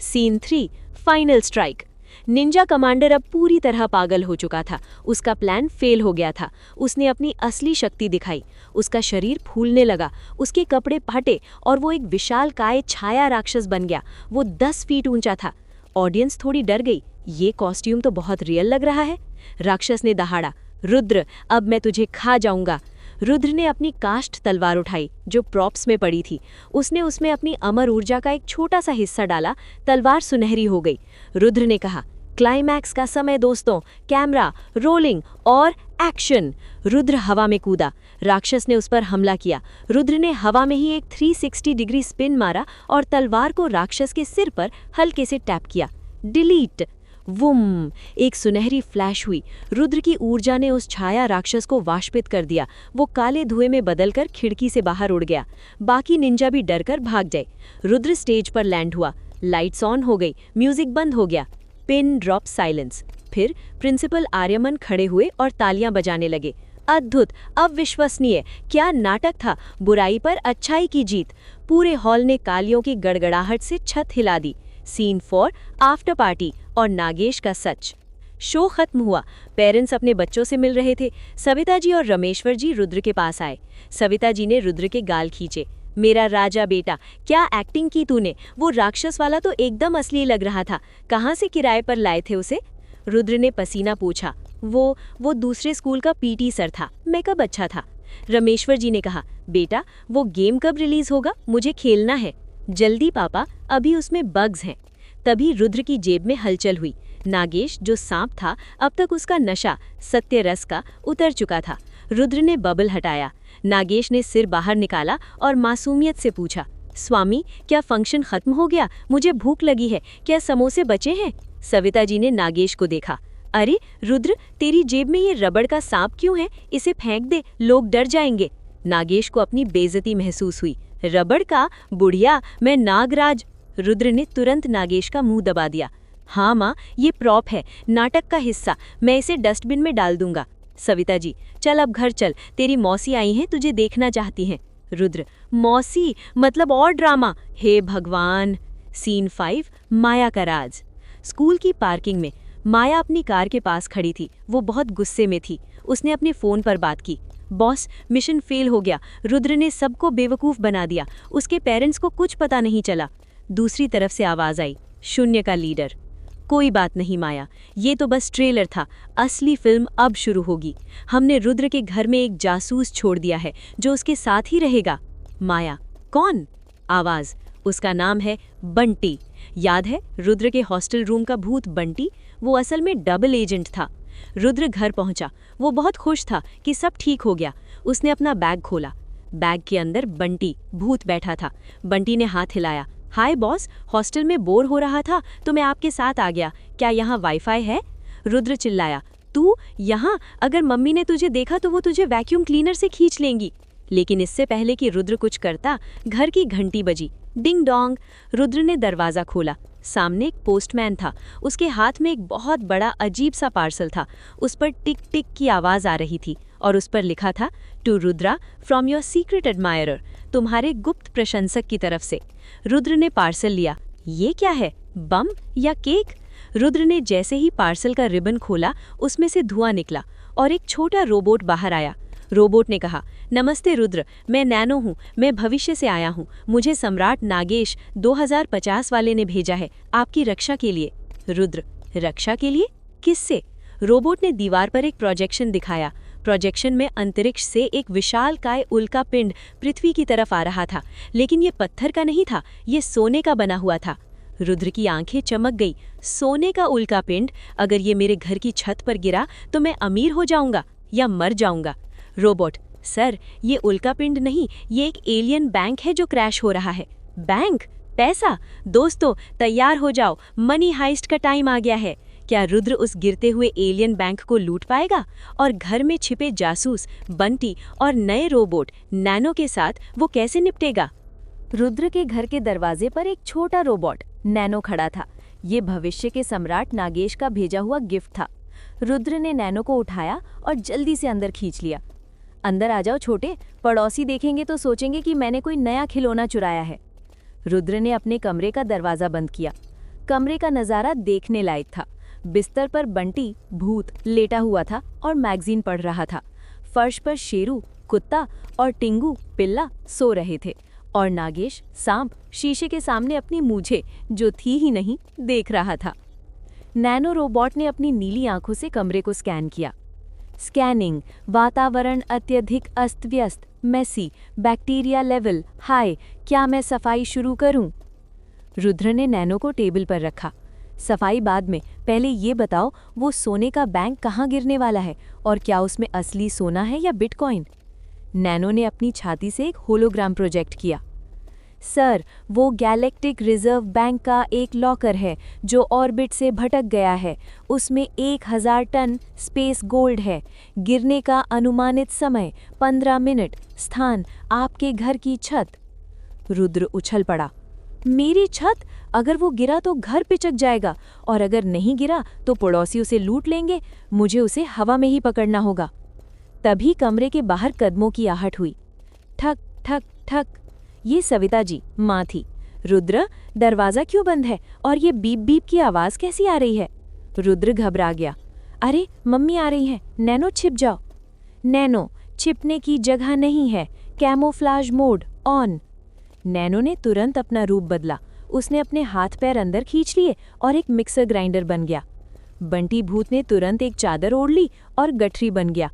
Speaker 2: Scene 3, final strike. Ninja commander अब पूरी तरह पागल हो चुका था। उसका प्लान फेल हो गया था। उसने अपनी असली शक्ति दिखाई। उसका शरीर फूलने लगा, उसके कपड़े फटे और वो एक विशालकाय छाया राक्षस बन गया। वो 10 फीट ऊंचा था। ऑडियंस थोड़ी डर गई। ये कॉस्ट्यूम तो बहुत रियल लग रहा है। राक्षस ने दहाड़ा, रुद्र, अब मैं तुझे खा जाऊंगा। रुद्र ने अपनी काष्ठ तलवार उठाई जो प्रॉप्स में पड़ी थी। उसने उसमें अपनी अमर ऊर्जा का एक छोटा सा हिस्सा डाला। तलवार सुनहरी हो गई। रुद्र ने कहा, क्लाइमैक्स का समय दोस्तों, कैमरा रोलिंग और एक्शन। रुद्र हवा में कूदा। राक्षस ने उस पर हमला किया। रुद्र ने हवा में ही एक 360 डिग्री स्पिन मारा और तलवार को राक्षस के सिर पर हल्के से टैप किया। डिलीट! वुम! एक सुनहरी फ्लैश हुई। रुद्र की ऊर्जा ने उस छाया राक्षस को वाष्पित कर दिया। वो काले धुएं में बदलकर खिड़की से बाहर उड़ गया। बाकी निंजा भी डरकर भाग गए। रुद्र स्टेज पर लैंड हुआ। लाइट्स ऑन हो गई। म्यूजिक बंद हो गया। Pin drop silence. फिर प्रिंसिपल आर्यमन खड़े हुए और तालियां बजाने लगे। अद्भुत, अविश्वसनीय, क्या नाटक था। बुराई पर अच्छाई की जीत। पूरे हॉल ने तालियों की गड़गड़ाहट से छत हिला दी। सीन 4, आफ्टर पार्टी और नागेश का सच। शो खत्म हुआ। पेरेंट्स अपने बच्चों से मिल रहे थे। सविता जी और रमेश्वर जी रुद्र के पास आए। सविता जी ने रुद्र के गाल खींचे। मेरा राजा बेटा, क्या एक्टिंग की तूने। वो राक्षस वाला तो एकदम असली लग रहा था। कहाँ से किराए पर लाए थे उसे? रुद्र ने पसीना पूछा। वो दूसरे स्कूल का पीटी सर था। मेकअप अच्छा था। रमेश्वर जी ने कहा, बेटा वो गेम कब रिलीज होगा, मुझे खेलना है। जल्दी पापा, अभी उसमें बग्स हैं। तभी रुद्र की जेब में हलचल हुई। नागेश, जो सांप था, अब तक उसका नशा सत्य रस का उतर चुका था। रुद्र ने बबल हटाया। नागेश ने सिर बाहर निकाला और मासूमियत से पूछा, स्वामी, क्या फंक्शन खत्म हो गया? मुझे भूख लगी है, क्या समोसे बचे हैं? सविता जी ने नागेश को देखा। अरे रुद्र, तेरी जेब में ये रबड़ का सांप क्यों है? इसे फेंक दे, लोग डर जाएंगे। नागेश को अपनी बेइज्जती महसूस हुई। रबड़ का? बुढ़िया, मैं नागराज। रुद्र ने तुरंत नागेश का मुंह दबा दिया। हाँ माँ, ये प्रॉप है, नाटक का हिस्सा। मैं इसे डस्टबिन में डाल दूंगा। सविता जी, चल अब घर चल, तेरी मौसी आई हैं, तुझे देखना चाहती हैं। रुद्र, मौसी मतलब और ड्रामा? हे भगवान। सीन 5, माया का राज। स्कूल की पार्किंग में माया अपनी कार के पास खड़ी थी। वो बहुत गुस्से में थी। उसने अपने फ़ोन पर बात की। बॉस, मिशन फेल हो गया। रुद्र ने सबको बेवकूफ़ बना दिया। उसके पेरेंट्स को कुछ पता नहीं चला। दूसरी तरफ से आवाज़ आई, शून्य का लीडर। कोई बात नहीं माया, ये तो बस ट्रेलर था। असली फिल्म अब शुरू होगी। हमने रुद्र के घर में एक जासूस छोड़ दिया है जो उसके साथ ही रहेगा। माया, कौन? आवाज़, उसका नाम है बंटी। याद है रुद्र के हॉस्टल रूम का भूत बंटी? वो असल में डबल एजेंट था। रुद्र घर पहुंचा। वो बहुत खुश था कि सब ठीक हो गया। उसने अपना बैग खोला। बैग के अंदर बंटी भूत बैठा था। बंटी ने हाथ हिलाया। हाय बॉस, हॉस्टल में बोर हो रहा था तो मैं आपके साथ आ गया। क्या यहाँ वाईफाई है? रुद्र चिल्लाया, तू यहाँ? अगर मम्मी ने तुझे देखा तो वो तुझे वैक्यूम क्लीनर से खींच लेंगी। लेकिन इससे पहले कि रुद्र कुछ करता, घर की घंटी बजी। Ding dong. रुद्र ने दरवाज़ा खोला। सामने एक पोस्टमैन था। उसके हाथ में एक बहुत बड़ा अजीब सा पार्सल था। उस पर टिक टिक की आवाज़ आ रही थी और उस पर लिखा था, to Rudra from your secret admirer, तुम्हारे गुप्त प्रशंसक की तरफ से। रुद्र ने पार्सल लिया। ये क्या है, बम या केक? रुद्र ने जैसे ही पार्सल का रिबन खोला, उसमें से धुआं निकला और एक छोटा रोबोट बाहर आया। रोबोट ने कहा, नमस्ते रुद्र, मैं नैनो हूँ। मैं भविष्य से आया हूँ। मुझे सम्राट नागेश 2050 वाले ने भेजा है आपकी रक्षा के लिए। रुद्र, रक्षा के लिए? किससे? रोबोट ने दीवार पर एक प्रोजेक्शन दिखाया। प्रोजेक्शन में अंतरिक्ष से एक विशालकाय उल्का पिंड पृथ्वी की तरफ आ रहा था। लेकिन ये पत्थर का नहीं था, ये सोने का बना हुआ था। रुद्र की आंखें चमक गई। सोने का उल्का पिंड? अगर ये मेरे घर की छत पर गिरा तो मैं अमीर हो जाऊंगा या मर जाऊंगा। रोबोट, सर, ये उल्का पिंड नहीं, ये एक एलियन बैंक है जो क्रैश हो रहा है। बैंक? पैसा? दोस्तों तैयार हो जाओ, मनी हाइस्ट का टाइम आ गया है। क्या रुद्र उस गिरते हुए एलियन बैंक को लूट पाएगा? और घर में छिपे जासूस बंटी और नए रोबोट नैनो के साथ वो कैसे निपटेगा?
Speaker 3: रुद्र के घर के दरवाजे पर एक छोटा रोबोट नैनो खड़ा था। ये भविष्य के सम्राट नागेश का भेजा हुआ गिफ्ट था। रुद्र ने नैनो को उठाया और जल्दी से अंदर खींच लिया। अंदर आ जाओ छोटे, पड़ोसी देखेंगे तो सोचेंगे कि मैंने कोई नया खिलौना चुराया है। रुद्र ने अपने कमरे का दरवाज़ा बंद किया। कमरे का नज़ारा देखने लायक था। बिस्तर पर बंटी भूत लेटा हुआ था और मैगजीन पढ़ रहा था। फर्श पर शेरू कुत्ता और टिंगू पिल्ला सो रहे थे और नागेश सांप शीशे के सामने अपनी मूछें, जो थी ही नहीं, देख रहा था। नैनो रोबोट ने अपनी नीली आंखों से कमरे को स्कैन किया। स्कैनिंग, वातावरण अत्यधिक अस्त व्यस्त, मेसी, बैक्टीरिया लेवल हाई। क्या मैं सफाई शुरू करूं? रुद्र ने नैनो को टेबल पर रखा। सफाई बाद में, पहले ये बताओ वो सोने का बैंक कहाँ गिरने वाला है और क्या उसमें असली सोना है या बिटकॉइन? नैनो ने अपनी छाती से एक होलोग्राम प्रोजेक्ट किया। सर, वो गैलेक्टिक रिजर्व बैंक का एक लॉकर है जो ऑर्बिट से भटक गया है। उसमें 1000 टन स्पेस गोल्ड है। गिरने का अनुमानित समय 15 मिनट। स्थान आपके घर की छत। रुद्र उछल पड़ा। मेरी छत? अगर वो गिरा तो घर पिचक जाएगा और अगर नहीं गिरा तो पड़ोसी उसे लूट लेंगे। मुझे उसे हवा में ही पकड़ना होगा। तभी कमरे के बाहर कदमों की आहट हुई। ठक ठक ठक। ये सविता जी, माँ थी। रुद्र, दरवाज़ा क्यों बंद है और ये बीप बीप की आवाज़ कैसी आ रही है? रुद्र घबरा गया। अरे मम्मी आ रही हैं, नैनो छिप जाओ। नैनो, छिपने की जगह नहीं है। Camouflage mode on. नैनो ने तुरंत अपना रूप बदला। उसने अपने हाथ पैर अंदर खींच लिए और एक मिक्सर ग्राइंडर बन गया। बंटी भूत ने तुरंत एक चादर ओढ़ ली और गठरी बन गया।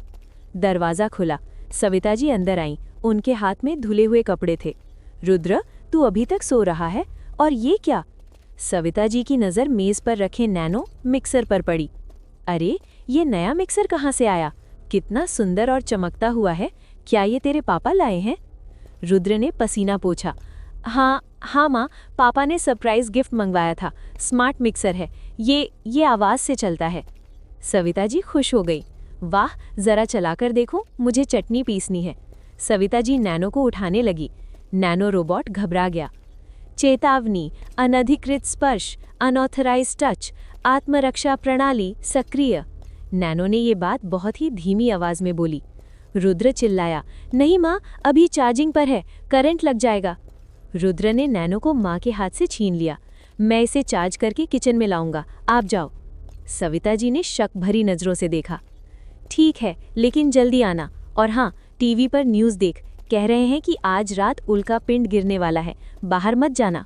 Speaker 3: दरवाज़ा खुला। सविता जी अंदर आईं। उनके हाथ में धुले हुए कपड़े थे। रुद्र, तू अभी तक सो रहा है? और ये क्या? सविता जी की नज़र मेज़ पर रखे नैनो मिक्सर पर पड़ी। अरे, ये नया मिक्सर कहाँ से आया? कितना सुंदर और चमकता हुआ है। क्या ये तेरे पापा लाए हैं? रुद्र ने पसीना पोंछा। हाँ माँ, पापा ने सरप्राइज गिफ्ट मंगवाया था। स्मार्ट मिक्सर है। ये आवाज़ से चलता है। सविता जी खुश हो गई। वाह, ज़रा चलाकर देखो, मुझे चटनी पीसनी है। सविता जी नैनो को उठाने लगी। नैनो रोबोट घबरा गया। चेतावनी, अनधिकृत स्पर्श, अनऑथराइज्ड टच, आत्मरक्षा प्रणाली सक्रिय। नैनो ने ये बात बहुत ही धीमी आवाज़ में बोली। रुद्र चिल्लाया, नहीं माँ, अभी चार्जिंग पर है, करंट लग जाएगा। रुद्र ने नैनो को माँ के हाथ से छीन लिया। मैं इसे चार्ज करके किचन में लाऊंगा, आप जाओ।
Speaker 2: सविता जी ने शक भरी नजरों से देखा। ठीक है, लेकिन जल्दी आना। और हाँ, टीवी पर न्यूज़ देख, कह रहे हैं कि आज रात उल्का पिंड गिरने वाला है, बाहर मत जाना।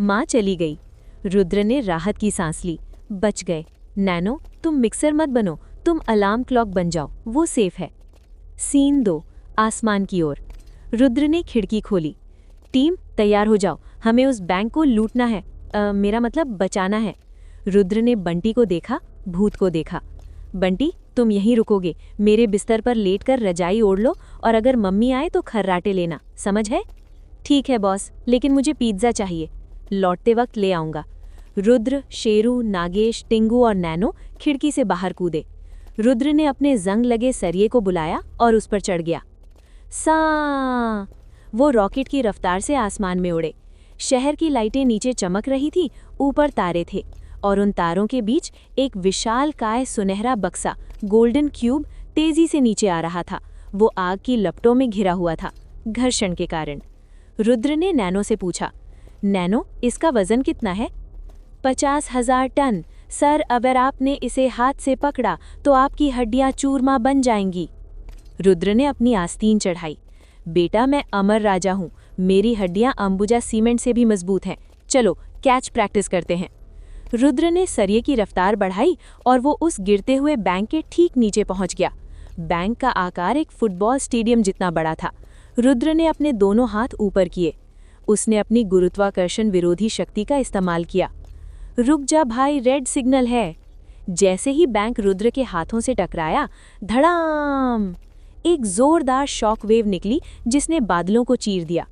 Speaker 2: माँ चली गई। रुद्र ने राहत की सांस ली। बच गए। नैनो, तुम मिक्सर मत बनो, तुम अलार्म क्लॉक बन जाओ, वो सेफ है। सीन 2, आसमान की ओर। रुद्र ने खिड़की खोली। टीम तैयार हो जाओ, हमें उस बैंक को लूटना है, मेरा मतलब बचाना है। रुद्र ने बंटी को देखा, भूत को देखा। बंटी, तुम यहीं रुकोगे, मेरे बिस्तर पर लेटकर रजाई ओढ़ लो और अगर मम्मी आए तो खर्राटे लेना, समझ है? ठीक है बॉस, लेकिन मुझे पिज्ज़ा चाहिए, लौटते वक्त ले आऊँगा। रुद्र, शेरू, नागेश, टिंगू और नैनो खिड़की से बाहर कूदे। रुद्र ने अपने जंग लगे सरिये को बुलाया और उस पर चढ़ गया। सा वो रॉकेट की रफ्तार से आसमान में उड़े। शहर की लाइटें नीचे चमक रही थी, ऊपर तारे थे और उन तारों के बीच एक विशालकाय सुनहरा बक्सा, गोल्डन क्यूब, तेजी से नीचे आ रहा था। वो आग की लपटों में घिरा हुआ था, घर्षण के कारण। रुद्र ने नैनो से पूछा, नैनो, इसका वजन कितना है? 50,000 टन। सर, अगर आपने इसे हाथ से पकड़ा तो आपकी हड्डियां चूरमा बन जाएंगी। रुद्र ने अपनी आस्तीन चढ़ाई। बेटा, मैं अमर राजा हूँ, मेरी हड्डियां अंबुजा सीमेंट से भी मजबूत हैं। चलो कैच प्रैक्टिस करते हैं। रुद्र ने सरिये की रफ्तार बढ़ाई और वो उस गिरते हुए बैंक के ठीक नीचे पहुंच गया। बैंक का आकार एक फुटबॉल स्टेडियम जितना बड़ा था। रुद्र ने अपने दोनों हाथ ऊपर किए। उसने अपनी गुरुत्वाकर्षण विरोधी शक्ति का इस्तेमाल किया। रुक जा भाई, रेड सिग्नल है। जैसे ही बैंक रुद्र के हाथों से टकराया, धड़ाम, एक जोरदार शॉक वेव निकली जिसने बादलों को चीर दिया।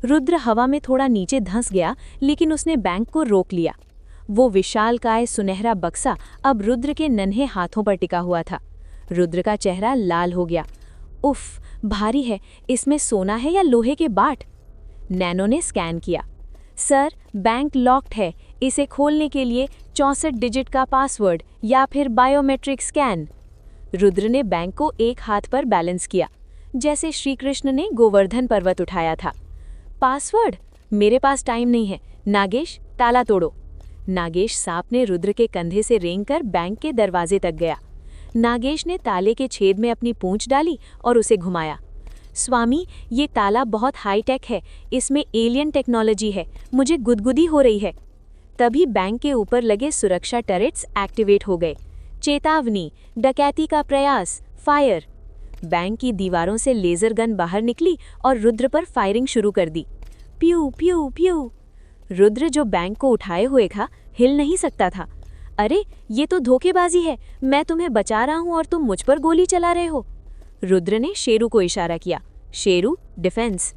Speaker 2: रुद्र हवा में थोड़ा नीचे धंस गया, लेकिन उसने बैंक को रोक लिया। वो विशालकाय सुनहरा बक्सा अब रुद्र के नन्हे हाथों पर टिका हुआ था। रुद्र का चेहरा लाल हो गया। उफ, भारी है, इसमें सोना है या लोहे के बाट? नैनो ने स्कैन किया। सर, बैंक लॉक्ड है, इसे खोलने के लिए 64 डिजिट का पासवर्ड या फिर बायोमेट्रिक स्कैन। रुद्र ने बैंक को एक हाथ पर बैलेंस किया, जैसे श्री कृष्ण ने गोवर्धन पर्वत उठाया था। पासवर्ड? मेरे पास टाइम नहीं है। नागेश, ताला तोड़ो। नागेश सांप ने रुद्र के कंधे से रेंगकर बैंक के दरवाजे तक गया। नागेश ने ताले के छेद में अपनी पूंछ डाली और उसे घुमाया। स्वामी, ये ताला बहुत हाईटेक है, इसमें एलियन टेक्नोलॉजी है, मुझे गुदगुदी हो रही है। तभी बैंक के ऊपर लगे सुरक्षा टरेट्स एक्टिवेट हो गए। चेतावनी, डकैती का प्रयास, फायर। बैंक की दीवारों से लेजर गन बाहर निकली और रुद्र पर फायरिंग शुरू कर दी। प्यू प्यू प्यू। रुद्र, जो बैंक को उठाए हुए था, हिल नहीं सकता था। अरे, ये तो धोखेबाजी है, मैं तुम्हें बचा रहा हूं और तुम मुझ पर गोली चला रहे हो। रुद्र ने शेरू को इशारा किया। शेरू, डिफेंस।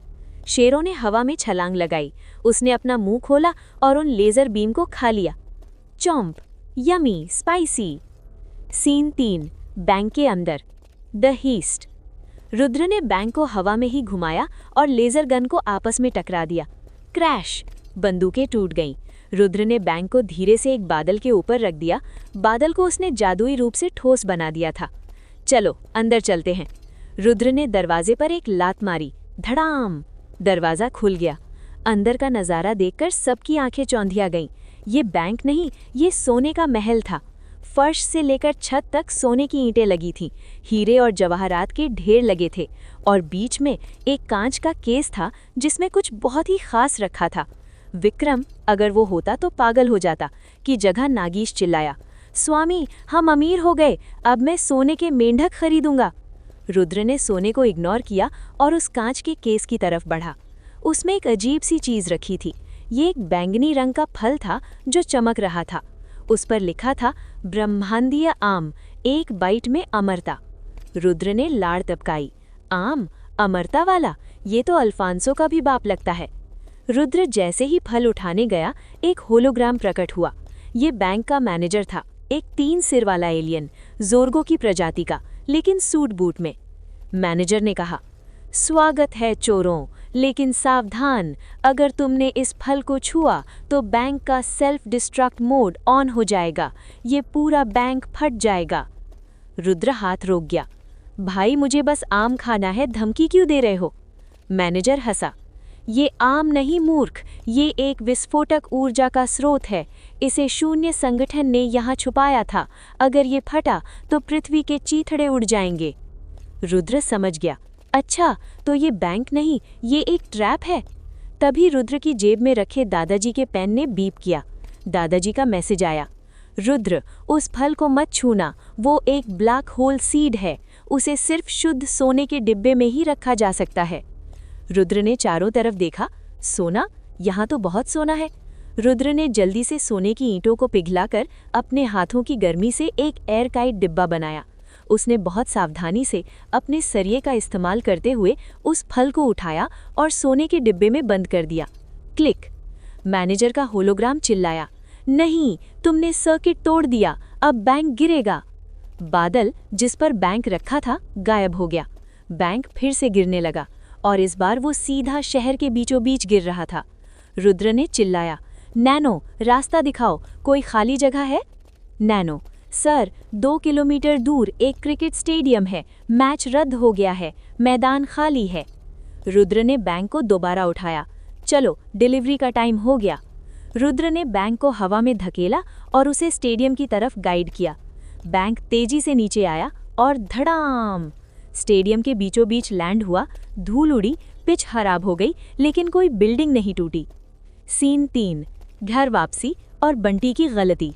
Speaker 2: शेरों ने हवा में छलांग लगाई। उसने अपना मुंह खोला और उन लेजर बीम को खा लिया। Chomp, yummy, spicy. Scene 3, bank के अंदर। The heist. रुद्र ने बैंक को हवा में ही घुमाया और लेजर गन को आपस में टकरा दिया। क्रैश, बंदूकें टूट गईं। रुद्र ने बैंक को धीरे से एक बादल के ऊपर रख दिया। बादल को उसने जादुई रूप से ठोस बना दिया था। चलो अंदर चलते हैं। रुद्र ने दरवाजे पर एक लात मारी। धड़ाम, दरवाज़ा खुल गया। अंदर का नज़ारा देखकर सबकी आंखें चौंधिया गईं। ये बैंक नहीं, ये सोने का महल था। फर्श से लेकर छत तक सोने की ईंटें लगी थीं, हीरे और जवाहरात के ढेर लगे थे और बीच में एक कांच का केस था जिसमें कुछ बहुत ही खास रखा था। विक्रम, अगर वो होता तो पागल हो जाता। की जगह नागेश चिल्लाया, स्वामी, हम अमीर हो गए, अब मैं सोने के मेंढक खरीदूंगा। रुद्र ने सोने को इग्नोर किया और उस कांच के केस की तरफ बढ़ा। उसमें एक अजीब सी चीज़ रखी थी। ये एक बैंगनी रंग का फल था जो चमक रहा था। उस पर लिखा था, ब्रह्मांडीय आम, एक बाइट में अमरता। रुद्र ने लाड़ टपकाई। आम, अमरता वाला? ये तो अल्फांसो का भी बाप लगता है। रुद्र जैसे ही फल उठाने गया, एक होलोग्राम प्रकट हुआ। ये बैंक का मैनेजर था, एक 3 सिर वाला एलियन, जोर्गो की प्रजाति का, लेकिन सूट बूट में। मैनेजर ने कहा, स्वागत है चोरों, लेकिन सावधान, अगर तुमने इस फल को छुआ तो बैंक का सेल्फ डिस्ट्रक्ट मोड ऑन हो जाएगा, ये पूरा बैंक फट जाएगा। रुद्र हाथ रोक गया। भाई, मुझे बस आम खाना है, धमकी क्यों दे रहे हो? मैनेजर हंसा। ये आम नहीं मूर्ख, ये एक विस्फोटक ऊर्जा का स्रोत है। इसे शून्य संगठन ने यहाँ छुपाया था। अगर ये फटा तो पृथ्वी के चीथड़े उड़ जाएंगे। रुद्र समझ गया। अच्छा, तो ये बैंक नहीं, ये एक ट्रैप है। तभी रुद्र की जेब में रखे दादाजी के पेन ने बीप किया। दादाजी का मैसेज आया। रुद्र, उस फल को मत छूना, वो एक ब्लैक होल सीड है। उसे सिर्फ शुद्ध सोने के डिब्बे में ही रखा जा सकता है। रुद्र ने चारों तरफ देखा। सोना? यहाँ तो बहुत सोना है। रुद्र ने जल्दी से सोने की ईंटों को पिघलाकर अपने हाथों की गर्मी से एक एयरटाइट डिब्बा बनाया। उसने बहुत सावधानी से अपने सरिये का इस्तेमाल करते हुए उस फल को उठाया और सोने के डिब्बे में बंद कर दिया। क्लिक। मैनेजर का होलोग्राम चिल्लाया, नहीं, तुमने सर्किट तोड़ दिया, अब बैंक गिरेगा। बादल जिस पर बैंक रखा था गायब हो गया। बैंक फिर से गिरने लगा और इस बार वो सीधा शहर के बीचों बीच गिर रहा था। रुद्र ने चिल्लाया, नैनो, रास्ता दिखाओ, कोई खाली जगह है? नैनो, सर, 2 किलोमीटर दूर एक क्रिकेट स्टेडियम है, मैच रद्द हो गया है, मैदान खाली है। रुद्र ने बैंक को दोबारा उठाया। चलो, डिलीवरी का टाइम हो गया। रुद्र ने बैंक को हवा में धकेला और उसे स्टेडियम की तरफ गाइड किया। बैंक तेजी से नीचे आया और धड़ाम! स्टेडियम के बीचों बीच लैंड हुआ। धूल उड़ी, पिच खराब हो गई, लेकिन कोई बिल्डिंग नहीं टूटी। सीन 3, घर वापसी और बंटी की गलती।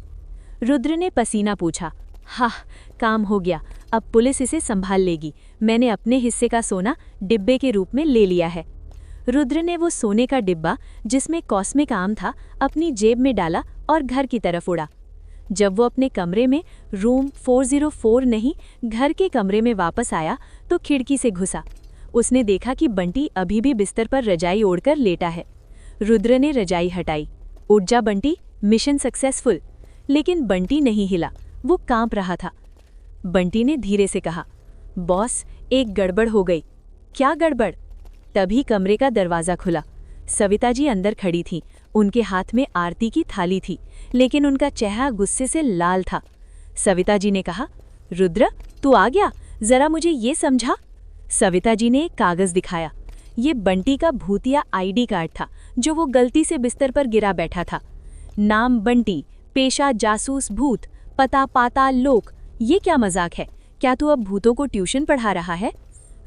Speaker 2: रुद्र ने पसीना पूछा, हाँ, काम हो गया, अब पुलिस इसे संभाल लेगी। मैंने अपने हिस्से का सोना डिब्बे के रूप में ले लिया है। रुद्र ने वो सोने का डिब्बा जिसमें कॉस्मिक आम था अपनी जेब में डाला और घर की तरफ उड़ा। जब वो अपने कमरे में रूम 404 नहीं, घर के कमरे में वापस आया तो खिड़की से घुसा। उसने देखा कि बंटी अभी भी बिस्तर पर रजाई ओढ़कर लेटा है। रुद्र ने रजाई हटाई। उठ जा बंटी, मिशन सक्सेसफुल। लेकिन बंटी नहीं हिला, वो कांप रहा था। बंटी ने धीरे से कहा, बॉस, एक गड़बड़ हो गई। क्या गड़बड़? तभी कमरे का दरवाज़ा खुला। सविता जी अंदर खड़ी थीं। उनके हाथ में आरती की थाली थी, लेकिन उनका चेहरा गुस्से से लाल था। सविता जी ने कहा, रुद्र, तू आ गया, जरा मुझे ये समझा। सविता जी ने एक कागज़ दिखाया। ये बंटी का भूतिया आईडी कार्ड था जो वो गलती से बिस्तर पर गिरा बैठा था। नाम बंटी, पेशा जासूस भूत, पता पाताल लोक। ये क्या मजाक है? क्या तू अब भूतों को ट्यूशन पढ़ा रहा है?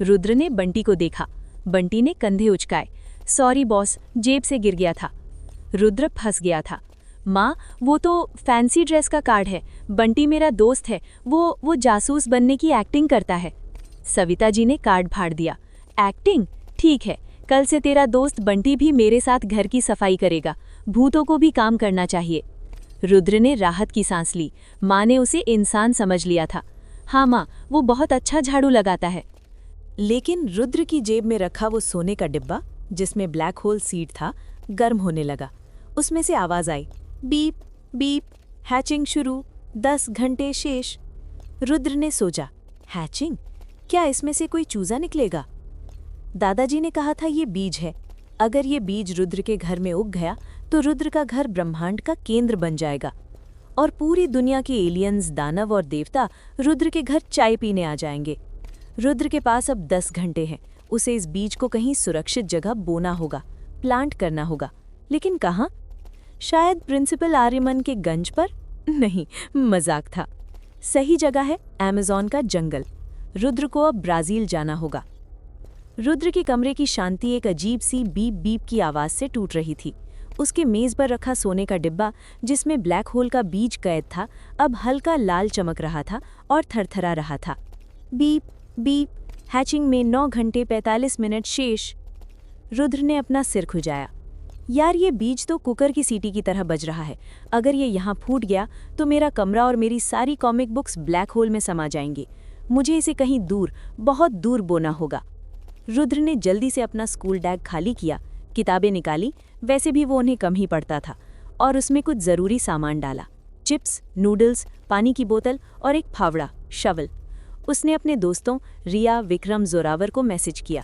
Speaker 2: रुद्र ने बंटी को देखा। बंटी ने कंधे उचकाए। सॉरी बॉस, जेब से गिर गया था। रुद्र फंस गया था। माँ, वो तो फैंसी ड्रेस का कार्ड है। बंटी मेरा दोस्त है, वो जासूस बनने की एक्टिंग करता है। सविता जी ने कार्ड फाड़ दिया। एक्टिंग? ठीक है, कल से तेरा दोस्त बंटी भी मेरे साथ घर की सफाई करेगा। भूतों को भी काम करना चाहिए। रुद्र ने राहत की सांस ली। माँ ने उसे इंसान समझ लिया था। हाँ माँ, वो बहुत अच्छा झाड़ू लगाता है।
Speaker 3: लेकिन रुद्र की जेब में रखा वो सोने का डिब्बा जिसमें ब्लैक होल सीड था गर्म होने लगा। उसमें से आवाज आई, बीप बीप, हैचिंग शुरू, 10 घंटे शेष। रुद्र ने सोचा, हैचिंग? क्या इसमें से कोई चूजा निकलेगा? दादाजी ने कहा था ये बीज है। अगर ये बीज रुद्र के घर में उग गया तो रुद्र का घर ब्रह्मांड का केंद्र बन जाएगा और पूरी दुनिया के एलियंस, दानव और देवता रुद्र के घर चाय पीने आ जाएंगे। रुद्र के पास अब 10 घंटे हैं। उसे इस बीज को कहीं सुरक्षित जगह बोना होगा, प्लांट करना होगा। लेकिन कहाँ? शायद प्रिंसिपल आर्यमन के गंज पर? नहीं, मजाक था। सही जगह है अमेज़न का जंगल। रुद्र को अब ब्राज़ील जाना होगा। रुद्र के कमरे की शांति एक अजीब सी बीप बीप की आवाज़ से टूट रही थी। उसके मेज़ पर रखा सोने का डिब्बा जिसमें ब्लैक होल का बीज कैद था अब हल्का लाल चमक रहा था और थरथरा रहा था। बीप बीप, हैचिंग में 9 घंटे 45 मिनट शेष। रुद्र ने अपना सिर खुजाया। यार, ये बीज तो कुकर की सीटी की तरह बज रहा है। अगर ये यहाँ फूट गया तो मेरा कमरा और मेरी सारी कॉमिक बुक्स ब्लैक होल में समा जाएंगी। मुझे इसे कहीं दूर, बहुत दूर बोना होगा। रुद्र ने जल्दी से अपना स्कूल बैग खाली किया, किताबें निकाली, वैसे भी वो उन्हें कम ही पढ़ता था, और उसमें कुछ ज़रूरी सामान डाला। चिप्स, नूडल्स, पानी की बोतल और एक फावड़ा, शवल। उसने अपने दोस्तों रिया, विक्रम, जोरावर को मैसेज किया,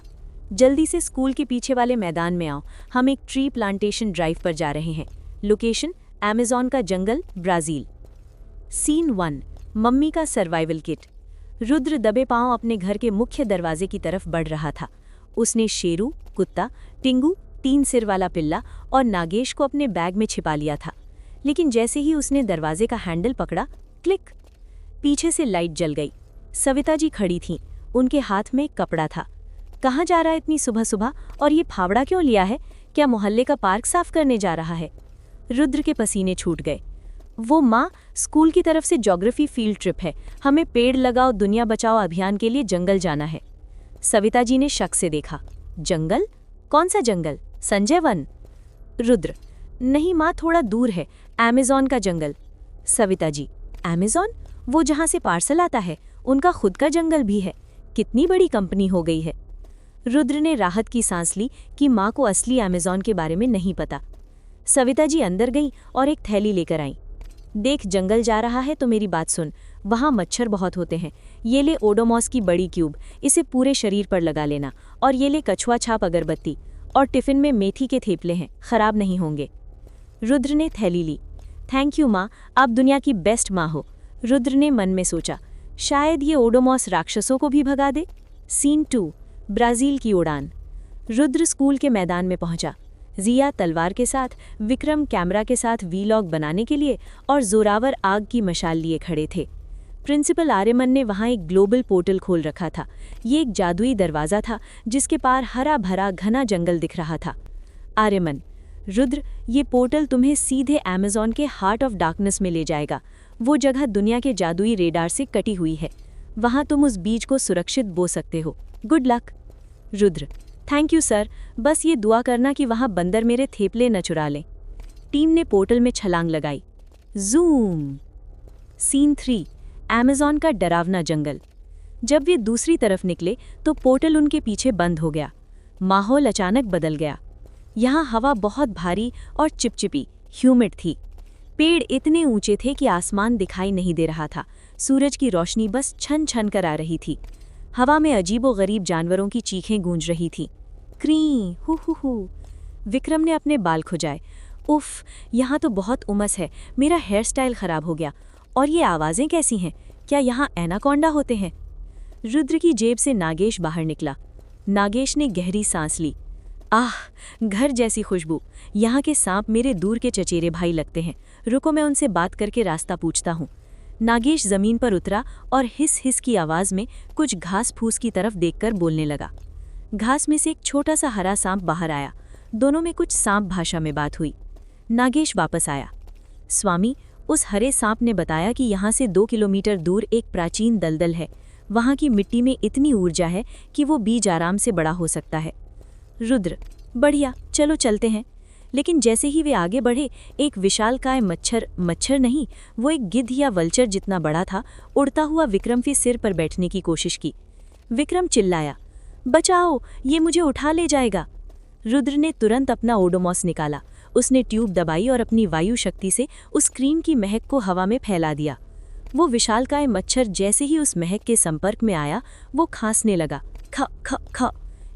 Speaker 3: जल्दी से स्कूल के पीछे वाले मैदान में आओ, हम एक ट्री प्लांटेशन ड्राइव पर जा रहे हैं। लोकेशन अमेज़न का जंगल, ब्राज़ील। सीन 1, मम्मी का सर्वाइवल किट। रुद्र दबे पांव अपने घर के मुख्य दरवाजे की तरफ बढ़ रहा था। उसने शेरू, कुत्ता, टिंगू 3 सिर वाला पिल्ला और नागेश को अपने बैग में छिपा लिया था। लेकिन जैसे ही उसने दरवाजे का हैंडल पकड़ा, क्लिक, पीछे से लाइट जल गई। सविता जी खड़ी थीं, उनके हाथ में एक कपड़ा था। कहाँ जा रहा है इतनी सुबह सुबह, और ये फावड़ा क्यों लिया है? क्या मोहल्ले का पार्क साफ करने जा रहा है? रुद्र के पसीने छूट गए। वो माँ, स्कूल की तरफ से ज्योग्राफी फील्ड ट्रिप है, हमें पेड़ लगाओ दुनिया बचाओ अभियान के लिए जंगल जाना है। सविता जी ने शक से देखा। जंगल? कौन सा जंगल? संजय वन? रुद्र, नहीं माँ, थोड़ा दूर है, अमेज़न का जंगल। सविता जी, अमेज़न? वो जहाँ से पार्सल आता है, उनका खुद का जंगल भी है। कितनी बड़ी कंपनी हो गई है। रुद्र ने राहत की सांस ली कि माँ को असली अमेज़न के बारे में नहीं पता। सविता जी अंदर गईं और एक थैली लेकर आईं। देख, जंगल जा रहा है तो मेरी बात सुन, वहाँ मच्छर बहुत होते हैं। ये ले ओडोमॉस की बड़ी क्यूब, इसे पूरे शरीर पर लगा लेना। और ये ले कछुआ छाप अगरबत्ती, और टिफ़िन में मेथी के थेपले हैं, खराब नहीं होंगे। रुद्र ने थैली ली। थैंक यू माँ, आप दुनिया की बेस्ट माँ हो। रुद्र ने मन में सोचा, शायद ये ओडोमॉस राक्षसों को भी भगा दे। सीन 2, ब्राज़ील की उड़ान। रुद्र स्कूल के मैदान में पहुंचा। जिया तलवार के साथ, विक्रम कैमरा के साथ वीलॉग बनाने के लिए, और जोरावर आग की मशाल लिए खड़े थे। प्रिंसिपल आर्यमन ने वहां एक ग्लोबल पोर्टल खोल रखा था। ये एक जादुई दरवाज़ा था जिसके पार हरा भरा घना जंगल दिख रहा था। आर्यमन, रुद्र, ये पोर्टल तुम्हें सीधे अमेज़न के हार्ट ऑफ डार्कनेस में ले जाएगा। वो जगह दुनिया के जादुई रेडार से कटी हुई है। वहां तुम उस बीज को सुरक्षित बो सकते हो। Good luck. Rudra, thank you sir, बस ये दुआ करना कि वहां बंदर मेरे थेपले न चुरा लें। टीम ने पोर्टल में छलांग लगाई। जूम। सीन 3, अमेज़न का डरावना जंगल। जब वे दूसरी तरफ निकले तो पोर्टल उनके पीछे बंद हो गया। माहौल अचानक बदल गया। यहाँ हवा बहुत भारी और चिपचिपी, ह्यूमिड थी। पेड़ इतने ऊंचे थे कि आसमान दिखाई नहीं दे रहा था। सूरज की रोशनी बस छन छन कर आ रही थी। हवा में अजीबोगरीब जानवरों की चीखें गूंज रही थीं। क्री, हु हु हु। विक्रम ने अपने बाल खुजाए। उफ, यहाँ तो बहुत उमस है, मेरा हेयर स्टाइल खराब हो गया। और ये आवाज़ें कैसी हैं? क्या यहाँ एनाकोंडा होते हैं? रुद्र की जेब से नागेश बाहर निकला। नागेश ने गहरी सांस ली। आह, घर जैसी खुशबू। यहाँ के सांप मेरे दूर के चचेरे भाई लगते हैं। रुको, मैं उनसे बात करके रास्ता पूछता हूँ। नागेश जमीन पर उतरा और हिस हिस की आवाज़ में कुछ घास फूस की तरफ देखकर बोलने लगा। घास में से एक छोटा सा हरा सांप बाहर आया। दोनों में कुछ सांप भाषा में बात हुई। नागेश वापस आया। स्वामी, उस हरे सांप ने बताया कि यहाँ से 2 किलोमीटर दूर एक प्राचीन दलदल है। वहाँ की मिट्टी में इतनी ऊर्जा है कि वो बीज आराम से बड़ा हो सकता है। रुद्र, बढ़िया, चलो चलते हैं। लेकिन जैसे ही वे आगे बढ़े, एक विशालकाय मच्छर नहीं, वो एक गिद्ध या वल्चर जितना बड़ा था, उड़ता हुआ विक्रम के सिर पर बैठने की कोशिश की। विक्रम चिल्लाया, बचाओ, ये मुझे उठा ले जाएगा। रुद्र ने तुरंत अपना ओडोमॉस निकाला। उसने ट्यूब दबाई और अपनी वायु शक्ति से उस क्रीम की महक को हवा में फैला दिया। वो विशालकाय मच्छर जैसे ही उस महक के संपर्क में आया, वो खांसने लगा। ख ख ख।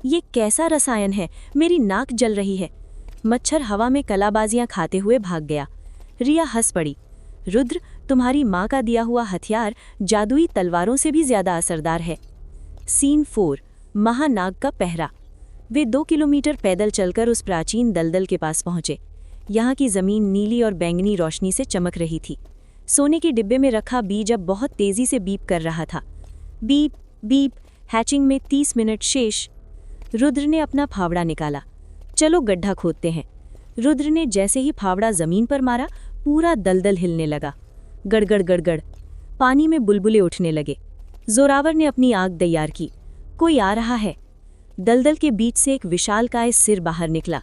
Speaker 3: ये कैसा रसायन है? मेरी नाक जल रही है। मच्छर हवा में कलाबाजियां खाते हुए भाग गया। रिया हंस पड़ी। रुद्र, तुम्हारी माँ का दिया हुआ हथियार जादुई तलवारों से भी ज्यादा असरदार है। सीन 4, महानाग का पहरा। वे 2 किलोमीटर पैदल चलकर उस प्राचीन दलदल के पास पहुंचे। यहाँ की जमीन नीली और बैंगनी रोशनी से चमक रही थी। सोने के डिब्बे में रखा बीज अब बहुत तेजी से बीप कर रहा था। बीप बीप, हैचिंग में 30 मिनट शेष। रुद्र ने अपना फावड़ा निकाला। चलो गड्ढा खोदते हैं। रुद्र ने जैसे ही फावड़ा जमीन पर मारा, पूरा दलदल हिलने लगा। गड़गड़ गड़गड़, पानी में बुलबुले उठने लगे। जोरावर ने अपनी आग तैयार की। कोई आ रहा है। दलदल के बीच से एक विशालकाय सिर बाहर निकला।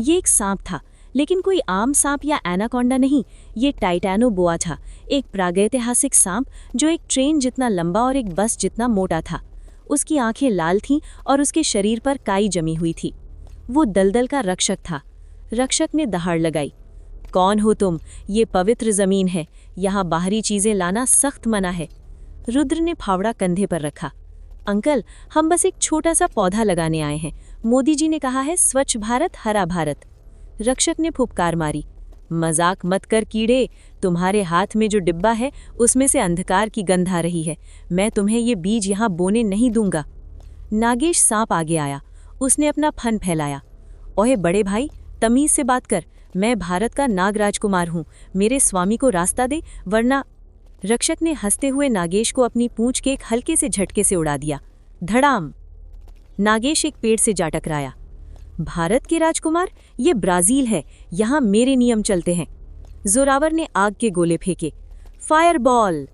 Speaker 3: ये एक सांप था, लेकिन कोई आम सांप या एनाकोंडा नहीं, ये टाइटैनोबोआ था, एक प्रागैतिहासिक सांप जो एक ट्रेन जितना लंबा और एक बस जितना मोटा था। उसकी आंखें लाल थीं और उसके शरीर पर काई जमी हुई थी। वो दलदल का रक्षक था। रक्षक ने दहाड़ लगाई। कौन हो तुम? ये पवित्र जमीन है, यहाँ बाहरी चीजें लाना सख्त मना है। रुद्र ने फावड़ा कंधे पर रखा। अंकल, हम बस एक छोटा सा पौधा लगाने आए हैं। मोदी जी ने कहा है स्वच्छ भारत हरा भारत। रक्षक ने फुफकार मारी। मजाक मत कर कीड़े, तुम्हारे हाथ में जो डिब्बा है उसमें से अंधकार की गंध आ रही है। मैं तुम्हें ये बीज यहाँ बोने नहीं दूंगा। नागेश सांप आगे आया। उसने अपना फन फैलाया। ओए बड़े भाई, तमीज से बात कर। मैं भारत का नाग राजकुमार हूँ, मेरे स्वामी को रास्ता दे, वरना। रक्षक ने हंसते हुए नागेश को अपनी पूंछ के एक हल्के से झटके से उड़ा दिया। धड़ाम। नागेश एक पेड़ से जा टकराया। भारत के राजकुमार? ये ब्राजील है, यहाँ मेरे नियम चलते हैं। जोरावर ने आग के गोले फेंके। Fire ball.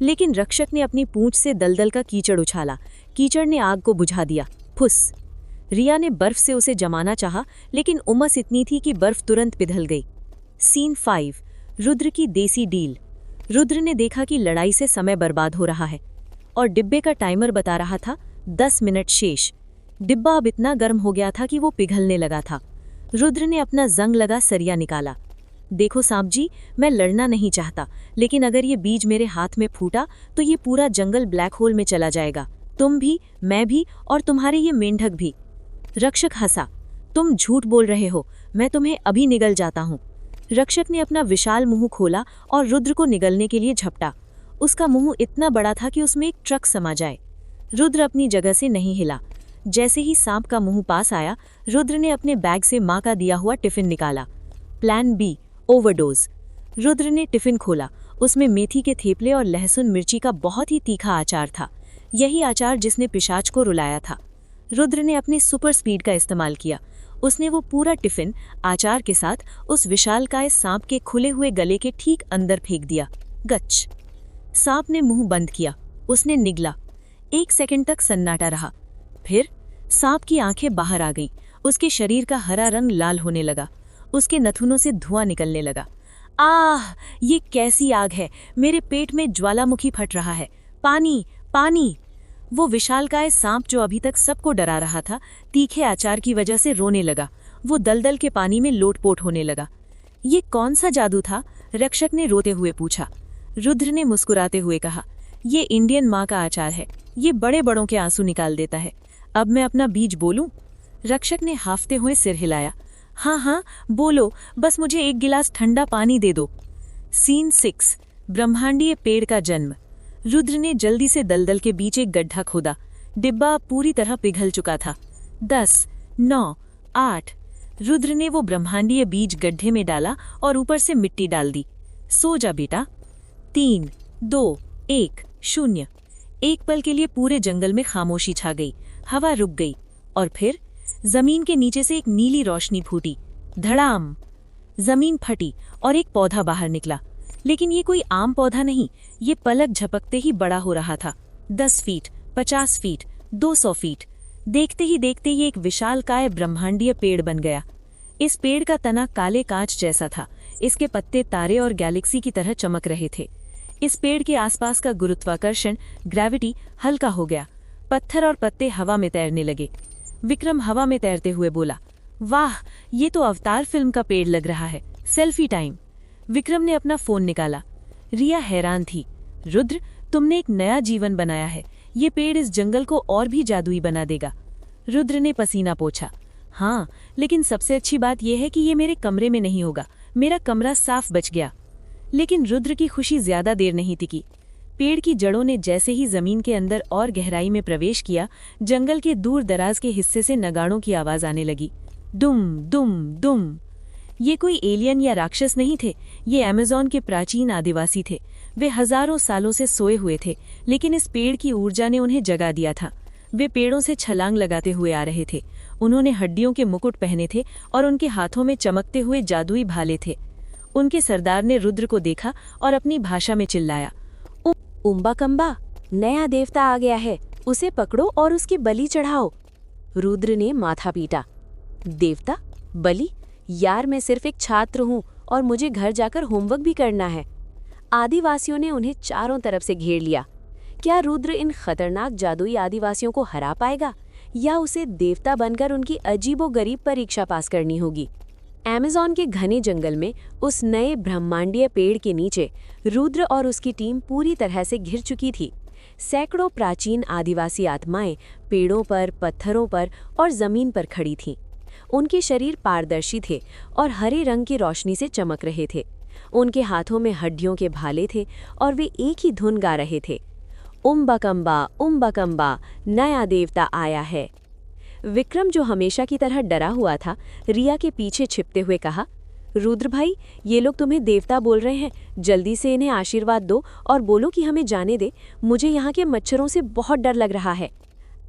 Speaker 3: लेकिन रक्षक ने अपनी पूंछ से दलदल का कीचड़ उछाला। कीचड़ ने आग को बुझा दिया। फुस। रिया ने बर्फ से उसे जमाना चाहा, लेकिन उमस इतनी थी कि बर्फ तुरंत पिघल गई। सीन 5। रुद्र की देसी डील। रुद्र ने देखा कि लड़ाई से समय बर्बाद हो रहा है और डिब्बे का टाइमर बता रहा था 10 मिनट शेष। डिब्बा अब इतना गर्म हो गया था कि वो पिघलने लगा था। रुद्र ने अपना जंग लगा सरिया निकाला। देखो सांप जी, मैं लड़ना नहीं चाहता, लेकिन अगर ये बीज मेरे हाथ में फूटा तो ये पूरा जंगल ब्लैक होल में चला जाएगा। तुम भी, मैं भी, और तुम्हारे ये मेंढक भी। रक्षक हंसा। तुम झूठ बोल रहे हो, मैं तुम्हें अभी निगल जाता हूँ। रक्षक ने अपना विशाल मुंह खोला और रुद्र को निगलने के लिए झपटा। उसका मुंह इतना बड़ा था कि उसमें एक ट्रक समा जाए। रुद्र अपनी जगह से नहीं हिला। जैसे ही सांप का मुंह पास आया, रुद्र ने अपने बैग से माँ का दिया हुआ टिफिन निकाला। Plan B, overdose. रुद्र ने टिफिन खोला। उसमें मेथी के थेपले और लहसुन मिर्ची का बहुत ही तीखा अचार था। यही अचार जिसने पिशाच को रुलाया था। रुद्र ने अपनी सुपर स्पीड का इस्तेमाल किया। उसने वो पूरा टिफिन आचार के साथ उस विशालकाय सांप के खुले हुए गले के ठीक अंदर फेंक दिया। गच। सांप ने मुंह बंद किया। उसने निगला। 1 सेकंड तक सन्नाटा रहा। फिर सांप की आंखें बाहर आ गईं। उसके शरीर का हरा रंग लाल होने लगा। उसके नथुनों से धुआं निकलने लगा। आह, ये कैसी आग है! मेरे पेट में ज्वालामुखी फट रहा है। पानी, पानी! वो विशालकाय सांप जो अभी तक सबको डरा रहा था, तीखे अचार की वजह से रोने लगा। वो दलदल के पानी में लोटपोट होने लगा। ये कौन सा जादू था? रक्षक ने रोते हुए पूछा। रुद्र ने मुस्कुराते हुए कहा, ये इंडियन माँ का आचार है। ये बड़े बड़ों के आंसू निकाल देता है। अब मैं अपना बीज बोलूं? रक्षक ने हाफते हुए सिर हिलाया। हाँ हाँ, बोलो, बस मुझे 1 गिलास ठंडा पानी दे दो। सीन 6। ब्रह्मांडीय पेड़ का जन्म। रुद्र ने जल्दी से दलदल के बीच एक गड्ढा खोदा। डिब्बा पूरी तरह पिघल चुका था। 10, 9, 8। रुद्र ने वो ब्रह्मांडीय बीज गड्ढे में डाला और ऊपर से मिट्टी डाल दी। सो जा बेटा। 3, 2, 1, 0। एक पल के लिए पूरे जंगल में खामोशी छा गई। हवा रुक गई और फिर जमीन के नीचे से एक नीली रोशनी फूटी। धड़ाम। जमीन फटी और एक पौधा बाहर निकला। लेकिन ये कोई आम पौधा नहीं, ये पलक झपकते ही बड़ा हो रहा था। 10 फीट, 50 फीट, 200 फीट। देखते ही देखते ये एक विशालकाय ब्रह्मांडीय पेड़ बन गया। इस पेड़ का तना काले कांच जैसा था। इसके पत्ते तारे और गैलेक्सी की तरह चमक रहे थे। इस पेड़ के आसपास का गुरुत्वाकर्षण, ग्रेविटी, हल्का हो गया। पत्थर और पत्ते हवा में तैरने लगे। विक्रम हवा में तैरते हुए बोला, वाह, ये तो अवतार फिल्म का पेड़ लग रहा है। Selfie time. विक्रम ने अपना फोन निकाला। रिया हैरान थी। रुद्र, तुमने एक नया जीवन बनाया है। ये पेड़ इस जंगल को और भी जादुई बना देगा। रुद्र ने पसीना पोंछा। हाँ, लेकिन सबसे अच्छी बात यह है कि ये मेरे कमरे में नहीं होगा। मेरा कमरा साफ बच गया। लेकिन रुद्र की खुशी ज्यादा देर नहीं टिकी। पेड़ की जड़ों ने जैसे ही जमीन के अंदर और गहराई में प्रवेश किया, जंगल के दूर दराज के हिस्से से नगाड़ों की आवाज आने लगी। दुम दुम दुम। ये कोई एलियन या राक्षस नहीं थे। ये अमेज़न के प्राचीन आदिवासी थे। वे हजारों सालों से सोए हुए थे, लेकिन इस पेड़ की ऊर्जा ने उन्हें जगा दिया था। वे पेड़ों से छलांग लगाते हुए आ रहे थे। उन्होंने हड्डियों के मुकुट पहने थे और उनके हाथों में चमकते हुए जादुई भाले थे। उनके सरदार ने रुद्र को देखा और अपनी भाषा में चिल्लाया,
Speaker 2: उम्बाकम्बा, नया देवता आ गया है। उसे पकड़ो और उसकी बलि चढ़ाओ। रुद्र ने माथा पीटा। देवता? बलि? यार, मैं सिर्फ एक छात्र हूँ और मुझे घर जाकर होमवर्क भी करना है। आदिवासियों ने उन्हें चारों तरफ से घेर लिया। क्या रुद्र इन खतरनाक जादुई आदिवासियों को हरा पाएगा या उसे देवता बनकर उनकी अजीबोगरीब परीक्षा पास करनी होगी? अमेज़न के घने जंगल में उस नए ब्रह्मांडीय पेड़ के नीचे रुद्र और उसकी टीम पूरी तरह से घिर चुकी थी। सैकड़ों प्राचीन आदिवासी आत्माएं पेड़ों पर, पत्थरों पर और जमीन पर खड़ी थीं। उनके शरीर पारदर्शी थे और हरे रंग की रोशनी से चमक रहे थे। उनके हाथों में हड्डियों के भाले थे और वे एक ही धुन गा रहे थे, उम्बाकम्बा, उम्बाकम्बा, नया देवता आया है।
Speaker 3: विक्रम, जो हमेशा की तरह डरा हुआ था, रिया के पीछे छिपते हुए कहा, रुद्र भाई, ये लोग तुम्हें देवता बोल रहे हैं, जल्दी से इन्हें आशीर्वाद दो और बोलो कि हमें जाने दे, मुझे यहाँ के मच्छरों से बहुत डर लग रहा है।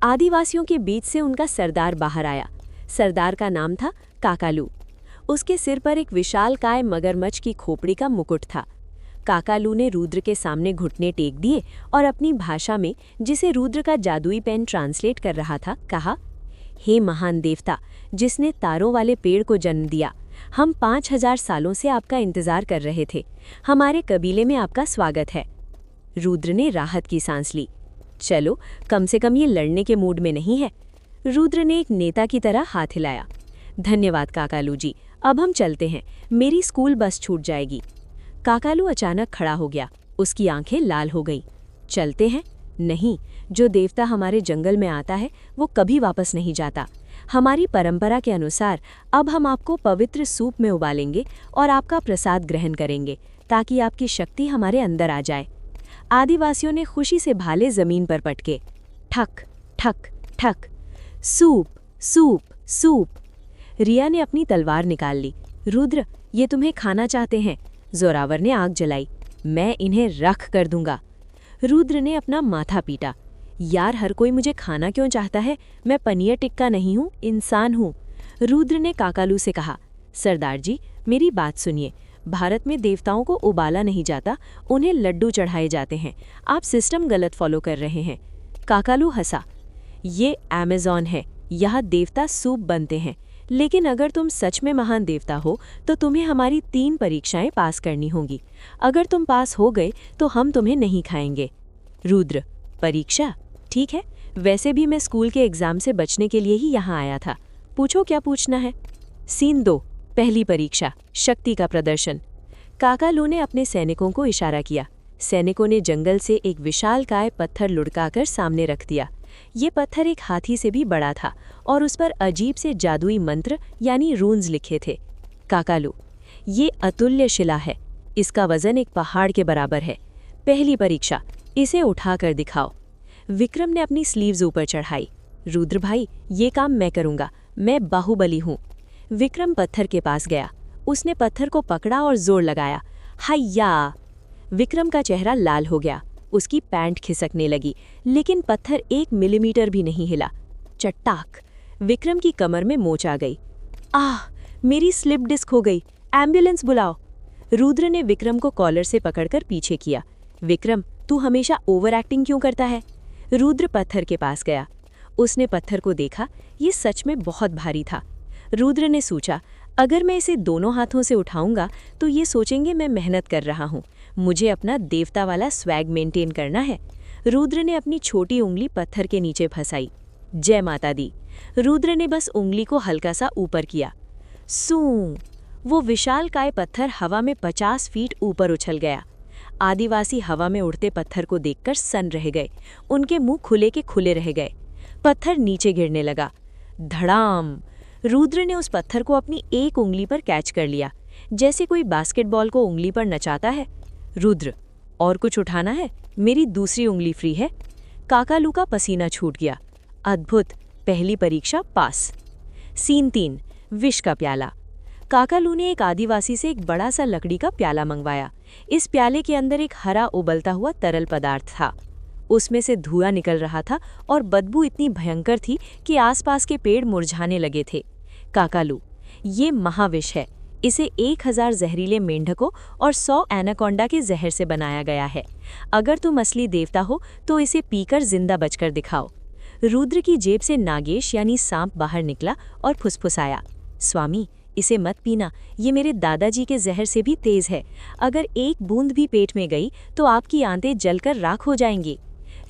Speaker 3: आदिवासियों के बीच से उनका सरदार बाहर आया। सरदार का नाम था काकालू। उसके सिर पर एक विशालकाय मगरमच्छ की खोपड़ी का मुकुट था। काकालू ने रुद्र के सामने घुटने टेक दिए और अपनी भाषा में, जिसे रुद्र का जादुई पेन ट्रांसलेट कर रहा था, कहा, हे महान देवता, जिसने तारों वाले पेड़ को जन्म दिया, हम 5000 सालों से आपका इंतजार कर रहे थे। हमारे कबीले में आपका स्वागत है। रुद्र ने राहत की सांस ली। चलो, कम से कम ये लड़ने के मूड में नहीं है। रुद्र ने एक नेता की तरह हाथ हिलाया। धन्यवाद काकालू जी, अब हम चलते हैं, मेरी स्कूल बस छूट जाएगी। काकालू अचानक खड़ा हो गया। उसकी आंखें लाल हो गईं। चलते हैं? नहीं, जो देवता हमारे जंगल में आता है वो कभी वापस नहीं जाता। हमारी परंपरा के अनुसार अब हम आपको पवित्र सूप में उबालेंगे और आपका प्रसाद ग्रहण करेंगे, ताकि आपकी शक्ति हमारे अंदर आ जाए। आदिवासियों ने खुशी से भाले जमीन पर पटके। ठक ठक ठक। Soup soup soup. रिया ने अपनी तलवार निकाल ली। रुद्र, ये तुम्हें खाना चाहते हैं। जोरावर ने आग जलाई। मैं इन्हें रख कर दूंगा। रुद्र ने अपना माथा पीटा। यार, हर कोई मुझे खाना क्यों चाहता है? मैं पनीर टिक्का नहीं हूँ, इंसान हूँ। रुद्र ने काकालू से कहा, सरदार जी, मेरी बात सुनिए। भारत में देवताओं को उबाला नहीं जाता, उन्हें लड्डू चढ़ाए जाते हैं। आप सिस्टम गलत फॉलो कर रहे हैं। काकालू हंसा। ये अमेज़न है, यहाँ देवता सूप बनते हैं। लेकिन अगर तुम सच में महान देवता हो तो तुम्हें हमारी 3 परीक्षाएं पास करनी होंगी। अगर तुम पास हो गए तो हम तुम्हें नहीं खाएंगे। रुद्र, परीक्षा? ठीक है, वैसे भी मैं स्कूल के एग्जाम से बचने के लिए ही यहाँ आया था। पूछो क्या पूछना है। सीन 2, पहली परीक्षा, शक्ति का प्रदर्शन। काकालू ने अपने सैनिकों को इशारा किया। सैनिकों ने जंगल से एक विशालकाय पत्थर लुढ़काकर सामने रख दिया। ये पत्थर एक हाथी से भी बड़ा था और उस पर अजीब से जादुई मंत्र यानी रून्स लिखे थे। काकालू, ये अतुल्य शिला है। इसका वजन एक पहाड़ के बराबर है। पहली परीक्षा, इसे उठाकर दिखाओ। विक्रम ने अपनी स्लीव्स ऊपर चढ़ाई। रुद्र भाई, ये काम मैं करूंगा, मैं बाहुबली हूँ। विक्रम पत्थर के पास गया। उसने पत्थर को पकड़ा और जोर लगाया। हैया! विक्रम का चेहरा लाल हो गया। उसकी पैंट खिसकने लगी, लेकिन पत्थर 1 मिलीमीटर भी नहीं हिला। चट्टाक! विक्रम की कमर में मोच आ गई। आह! मेरी स्लिप डिस्क हो गई, एम्बुलेंस बुलाओ। रुद्र ने विक्रम को कॉलर से पकड़कर पीछे किया। विक्रम, तू हमेशा ओवर एक्टिंग क्यों करता है? रुद्र पत्थर के पास गया। उसने पत्थर को देखा। ये सच में बहुत भारी था। रुद्र ने सोचा, अगर मैं इसे दोनों हाथों से उठाऊंगा तो ये सोचेंगे मैं मेहनत कर रहा हूँ। मुझे अपना देवता वाला स्वैग मेंटेन करना है। रुद्र ने अपनी छोटी उंगली पत्थर के नीचे फंसाई। जय माता दी। रुद्र ने बस उंगली को हल्का सा ऊपर किया। सूं! वो विशालकाय पत्थर हवा में 50 फीट ऊपर उछल गया। आदिवासी हवा में उड़ते पत्थर को देखकर सन्न रह गए। उनके मुंह खुले के खुले रह गए। पत्थर नीचे गिरने लगा। धड़ाम! रुद्र ने उस पत्थर को अपनी एक उंगली पर कैच कर लिया, जैसे कोई बास्केटबॉल को उंगली पर नचाता है। रुद्र, और कुछ उठाना है? मेरी दूसरी उंगली फ्री है। काकालू का पसीना छूट गया। अद्भुत! पहली परीक्षा पास। सीन 3, विष का प्याला। काकालू ने एक आदिवासी से एक बड़ा सा लकड़ी का प्याला मंगवाया। इस प्याले के अंदर एक हरा उबलता हुआ तरल पदार्थ था। उसमें से धुआं निकल रहा था और बदबू इतनी भयंकर थी कि आसपास के पेड़ मुरझाने लगे थे। काकालू, ये महाविष है। इसे 1000 जहरीले मेंढकों और 100 एनाकोंडा के जहर से बनाया गया है। अगर तुम असली देवता हो तो इसे पीकर जिंदा बचकर दिखाओ। रुद्र की जेब से नागेश यानी सांप बाहर निकला और फुसफुसाया। स्वामी, इसे मत पीना, ये मेरे दादाजी के जहर से भी तेज है। अगर एक बूंद भी पेट में गई तो आपकी आंतें जलकर राख हो जाएंगी।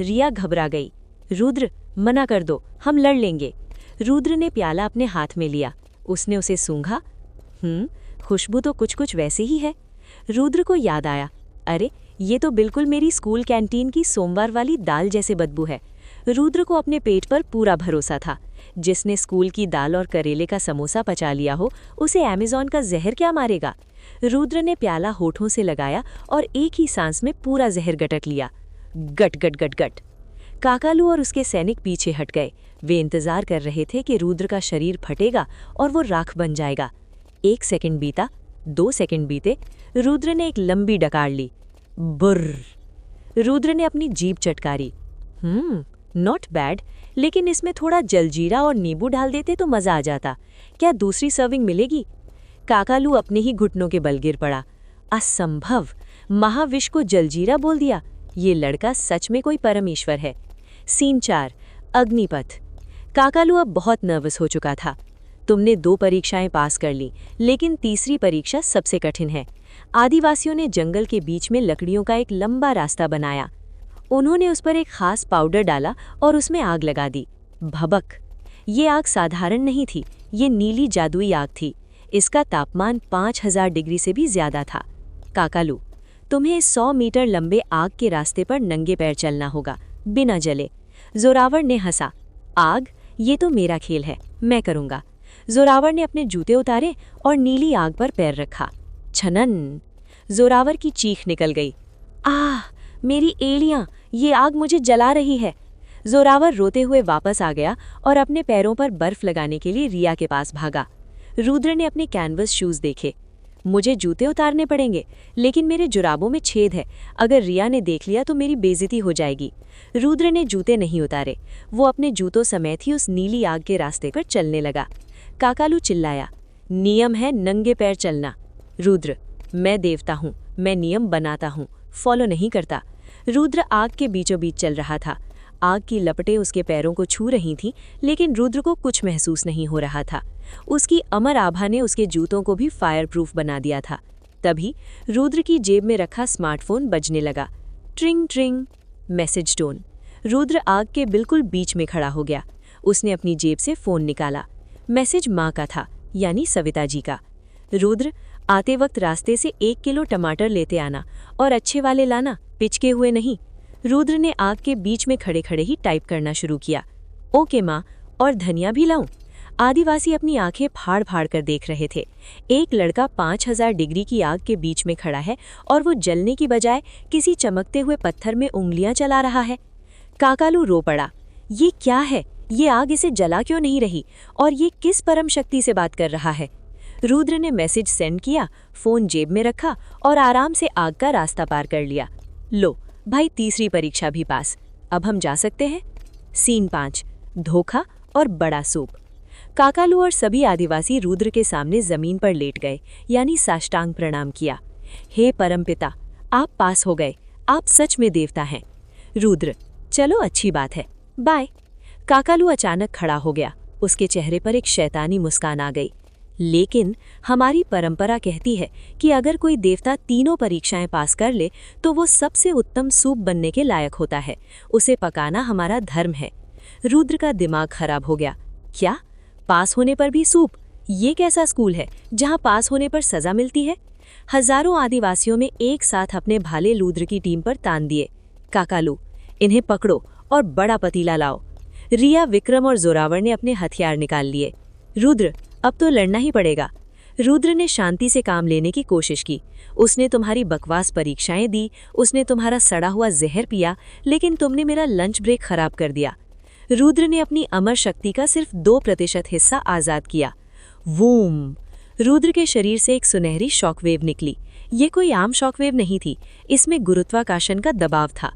Speaker 3: रिया घबरा गई। रुद्र, मना कर दो, हम लड़ लेंगे। रुद्र ने प्याला अपने हाथ में लिया। उसने उसे सूंघा। खुशबू तो कुछ वैसे ही है। रुद्र को याद आया, अरे ये तो बिल्कुल मेरी स्कूल कैंटीन की सोमवार वाली दाल जैसे बदबू है। रुद्र को अपने पेट पर पूरा भरोसा था। जिसने स्कूल की दाल और करेले का समोसा पचा लिया हो, उसे अमेज़न का जहर क्या मारेगा। रुद्र ने प्याला होठों से लगाया और एक ही सांस में पूरा जहर गटक लिया। गट गट गट गट। काकालू और उसके सैनिक पीछे हट गए। वे इंतजार कर रहे थे कि रुद्र का शरीर फटेगा और वो राख बन जाएगा। 1 सेकंड बीता, 2 सेकंड बीते, रुद्र ने एक लंबी डकार ली। बुर्र। रुद्र ने अपनी जीभ चटकारी। नॉट बैड, लेकिन इसमें थोड़ा जलजीरा और नींबू डाल देते तो मजा आ जाता। क्या दूसरी सर्विंग मिलेगी? काकालू अपने ही घुटनों के बल गिर पड़ा। असंभव, महाविश को जलजीरा बोल दिया। ये लड़का सच में कोई परमेश्वर है। सीन 4, अग्निपथ। काकालू अब बहुत नर्वस हो चुका था। तुमने 2 परीक्षाएं पास कर ली, लेकिन तीसरी परीक्षा सबसे कठिन है। आदिवासियों ने जंगल के बीच में लकड़ियों का एक लंबा रास्ता बनाया। उन्होंने उस पर एक खास पाउडर डाला और उसमें आग लगा दी। भबक। ये आग साधारण नहीं थी, ये नीली जादुई आग थी। इसका तापमान 5000 डिग्री से भी ज्यादा था। काकालू, तुम्हें 100 मीटर लंबे आग के रास्ते पर नंगे पैर चलना होगा, बिना जले। जोरावर ने हंसा। आग? ये तो मेरा खेल है, मैं करूंगा। जोरावर ने अपने जूते उतारे और नीली आग पर पैर रखा। छनन। जोरावर की चीख निकल गई। आह, मेरी एड़ियां, ये आग मुझे जला रही है। जोरावर रोते हुए वापस आ गया और अपने पैरों पर बर्फ लगाने के लिए रिया के पास भागा। रुद्र ने अपने कैनवस शूज देखे। मुझे जूते उतारने पड़ेंगे, लेकिन मेरे जुराबों में छेद है। अगर रिया ने देख लिया तो मेरी बेइज्जती हो जाएगी। रुद्र ने जूते नहीं उतारे। वो अपने जूतों समेत ही उस नीली आग के रास्ते पर चलने लगा। काकालू चिल्लाया, नियम है नंगे पैर चलना। रुद्र, मैं देवता हूँ, मैं नियम बनाता हूँ, फॉलो नहीं करता। रुद्र आग के बीचों बीच चल रहा था। आग की लपटें उसके पैरों को छू रही थीं, लेकिन रुद्र को कुछ महसूस नहीं हो रहा था। उसकी अमर आभा ने उसके जूतों को भी फायर प्रूफ बना दिया था। तभी रुद्र की जेब में रखा स्मार्टफोन बजने लगा। ट्रिंग ट्रिंग, मैसेज टोन। रुद्र आग के बिल्कुल बीच में खड़ा हो गया। उसने अपनी जेब से फोन निकाला। मैसेज माँ का था, यानी सविता जी का। रुद्र, आते वक्त रास्ते से 1 किलो टमाटर लेते आना और अच्छे वाले लाना, पिचके हुए नहीं। रुद्र ने आग के बीच में खड़े खड़े ही टाइप करना शुरू किया। ओके माँ, और धनिया भी लाऊं? आदिवासी अपनी आंखें फाड़ फाड़ कर देख रहे थे। एक लड़का 5000 डिग्री की आग के बीच में खड़ा है और वो जलने की बजाय किसी चमकते हुए पत्थर में उंगलियां चला रहा है। काकालू रो पड़ा। ये क्या है? ये आग इसे जला क्यों नहीं रही? और ये किस परम शक्ति से बात कर रहा है? रुद्र ने मैसेज सेंड किया, फोन जेब में रखा और आराम से आग का रास्ता पार कर लिया। लो भाई, तीसरी परीक्षा भी पास, अब हम जा सकते हैं। सीन 5, धोखा और बड़ा सूप। काकालू और सभी आदिवासी रुद्र के सामने जमीन पर लेट गए, यानी साष्टांग प्रणाम किया। हे परमपिता, आप पास हो गए, आप सच में देवता हैं। रुद्र, चलो अच्छी बात है, बाय। काकालू अचानक खड़ा हो गया। उसके चेहरे पर एक शैतानी मुस्कान आ गई। लेकिन हमारी परंपरा कहती है कि अगर कोई देवता तीनों परीक्षाएं पास कर ले तो वो सबसे उत्तम सूप बनने के लायक होता है। उसे पकाना हमारा धर्म है। रुद्र का दिमाग खराब हो गया। क्या? पास होने पर भी सूप? ये कैसा स्कूल है जहां पास होने पर सजा मिलती है? हजारों आदिवासियों में एक साथ अपने भाले रुद्र की टीम पर तान दिए। काकालू, इन्हें पकड़ो और बड़ा पतीला लाओ। रिया, विक्रम और जोरावर ने अपने हथियार निकाल लिए। रुद्र, अब तो लड़ना ही पड़ेगा। रुद्र ने शांति से काम लेने की कोशिश की। उसने तुम्हारी बकवास परीक्षाएं दी, उसने तुम्हारा सड़ा हुआ जहर पिया, लेकिन तुमने मेरा लंच ब्रेक खराब कर दिया। रुद्र ने अपनी अमर शक्ति का सिर्फ 2% हिस्सा आजाद किया। वूम! रुद्र के शरीर से एक सुनहरी शॉकवेव निकली। ये कोई आम शॉकवेव नहीं थी, इसमें गुरुत्वाकर्षण का दबाव था।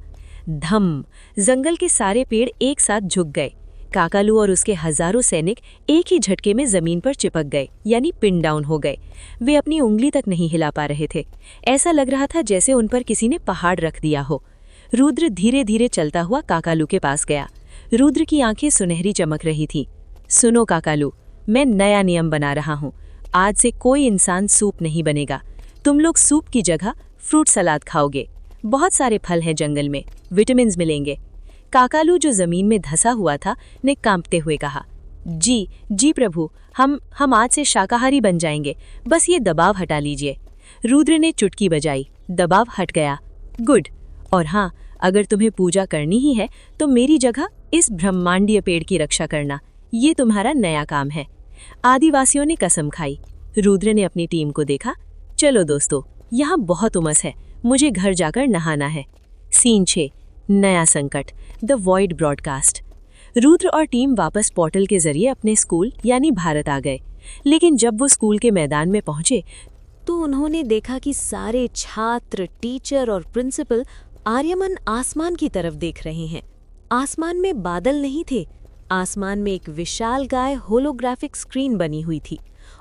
Speaker 3: धम! जंगल के सारे पेड़ एक साथ झुक गए। काकालू और उसके हजारों सैनिक एक ही झटके में जमीन पर चिपक गए, यानी पिन डाउन हो गए। वे अपनी उंगली तक नहीं हिला पा रहे थे। ऐसा लग रहा था जैसे उन पर किसी ने पहाड़ रख दिया हो। रुद्र धीरे धीरे चलता हुआ काकालू के पास गया। रुद्र की आंखें सुनहरी चमक रही थी। सुनो काकालू, मैं नया नियम बना रहा हूँ। आज से कोई इंसान सूप नहीं बनेगा। तुम लोग सूप की जगह फ्रूट सलाद खाओगे। बहुत सारे फल हैं जंगल में, विटामिन्स मिलेंगे। काकालू, जो जमीन में धंसा हुआ था, ने कांपते हुए कहा, जी प्रभु, हम आज से शाकाहारी बन जाएंगे, बस ये दबाव हटा लीजिए। रुद्र ने चुटकी बजाई, दबाव हट गया। गुड। और हाँ, अगर तुम्हें पूजा करनी ही है तो मेरी जगह इस ब्रह्मांडीय पेड़ की रक्षा करना, ये तुम्हारा नया काम है। आदिवासियों ने कसम खाई। रुद्र ने अपनी टीम को देखा। चलो दोस्तों, यहाँ बहुत उमस है, मुझे घर जाकर नहाना है। सीन 6,
Speaker 4: नया संकट, द वॉइड ब्रॉडकास्ट। रुद्र और टीम वापस पोर्टल के जरिए अपने स्कूल यानी भारत आ गए, लेकिन जब वो स्कूल के मैदान में पहुंचे
Speaker 3: तो उन्होंने देखा कि सारे छात्र, टीचर और प्रिंसिपल आर्यमन आसमान की तरफ देख रहे हैं। आसमान में बादल नहीं थे, आसमान में एक विशालकाय होलोग्राफिक स्क्रीन बनी हुई थी,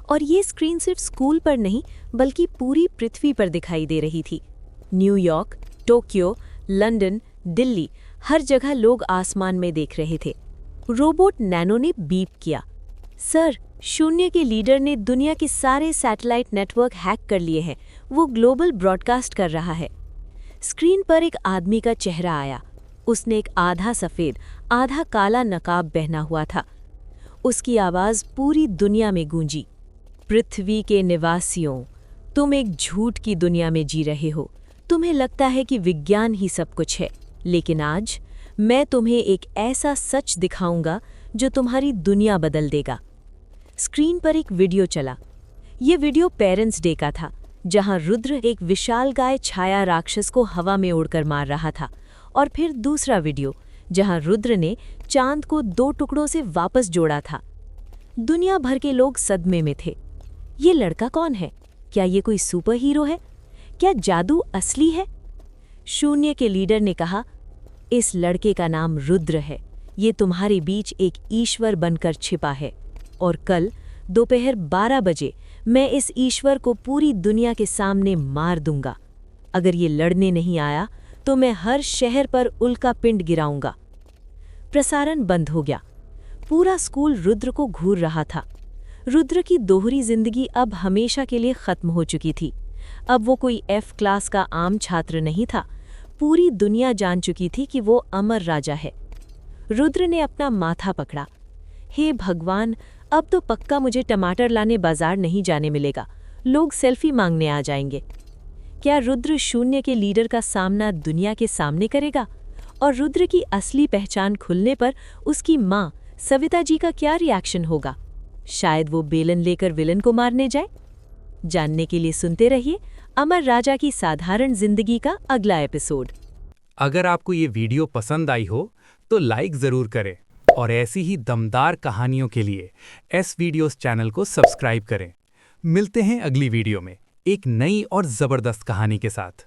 Speaker 3: और ये स्क्रीन सिर्फ स्कूल पर नहीं बल्कि पूरी पृथ्वी पर दिखाई दे रही थी। न्यूयॉर्क, टोक्यो, लंदन, दिल्ली, हर जगह लोग आसमान में देख रहे थे। रोबोट नैनो ने बीप किया। सर, शून्य के लीडर ने दुनिया के सारे सैटेलाइट नेटवर्क हैक कर लिए हैं, वो ग्लोबल ब्रॉडकास्ट कर रहा है। स्क्रीन पर एक आदमी का चेहरा आया। उसने एक आधा सफ़ेद आधा काला नकाब पहना हुआ था। उसकी आवाज़ पूरी दुनिया में गूंजी। पृथ्वी के निवासियों, तुम एक झूठ की दुनिया में जी रहे हो। तुम्हें लगता है कि विज्ञान ही सब कुछ है, लेकिन आज मैं तुम्हें एक ऐसा सच दिखाऊंगा जो तुम्हारी दुनिया बदल देगा। स्क्रीन पर एक वीडियो चला। ये वीडियो पेरेंट्स डे का था, जहां रुद्र एक विशालकाय छाया राक्षस को हवा में उड़कर मार रहा था, और फिर दूसरा वीडियो जहां रुद्र ने चांद को 2 टुकड़ों से वापस जोड़ा था। दुनिया भर के लोग सदमे में थे। ये लड़का कौन है? क्या ये कोई सुपर हीरो है? क्या जादू असली है? शून्य के लीडर ने कहा, इस लड़के का नाम रुद्र है। ये तुम्हारे बीच एक ईश्वर बनकर छिपा है, और कल दोपहर 12 बजे मैं इस ईश्वर को पूरी दुनिया के सामने मार दूंगा। अगर ये लड़ने नहीं आया तो मैं हर शहर पर उल्का पिंड गिराऊंगा। प्रसारण बंद हो गया। पूरा स्कूल रुद्र को घूर रहा था। रुद्र की दोहरी जिंदगी अब हमेशा के लिए खत्म हो चुकी थी। अब वो कोई F क्लास का आम छात्र नहीं था। पूरी दुनिया जान चुकी थी कि वो अमर राजा है। रुद्र ने अपना माथा पकड़ा। हे भगवान, अब तो पक्का मुझे टमाटर लाने बाजार नहीं जाने मिलेगा। लोग सेल्फी मांगने आ जाएंगे। क्या रुद्र शून्य के लीडर का सामना दुनिया के सामने करेगा? और रुद्र की असली पहचान खुलने पर उसकी माँ सविता जी का क्या रिएक्शन होगा? शायद वो बेलन लेकर विलन को मारने जाए। जानने के लिए सुनते रहिए अमर राजा की साधारण जिंदगी का अगला एपिसोड।
Speaker 5: अगर आपको ये वीडियो पसंद आई हो तो लाइक ज़रूर करें, और ऐसी ही दमदार कहानियों के लिए एस वीडियोस चैनल को सब्सक्राइब करें। मिलते हैं अगली वीडियो में एक नई और ज़बरदस्त कहानी के साथ।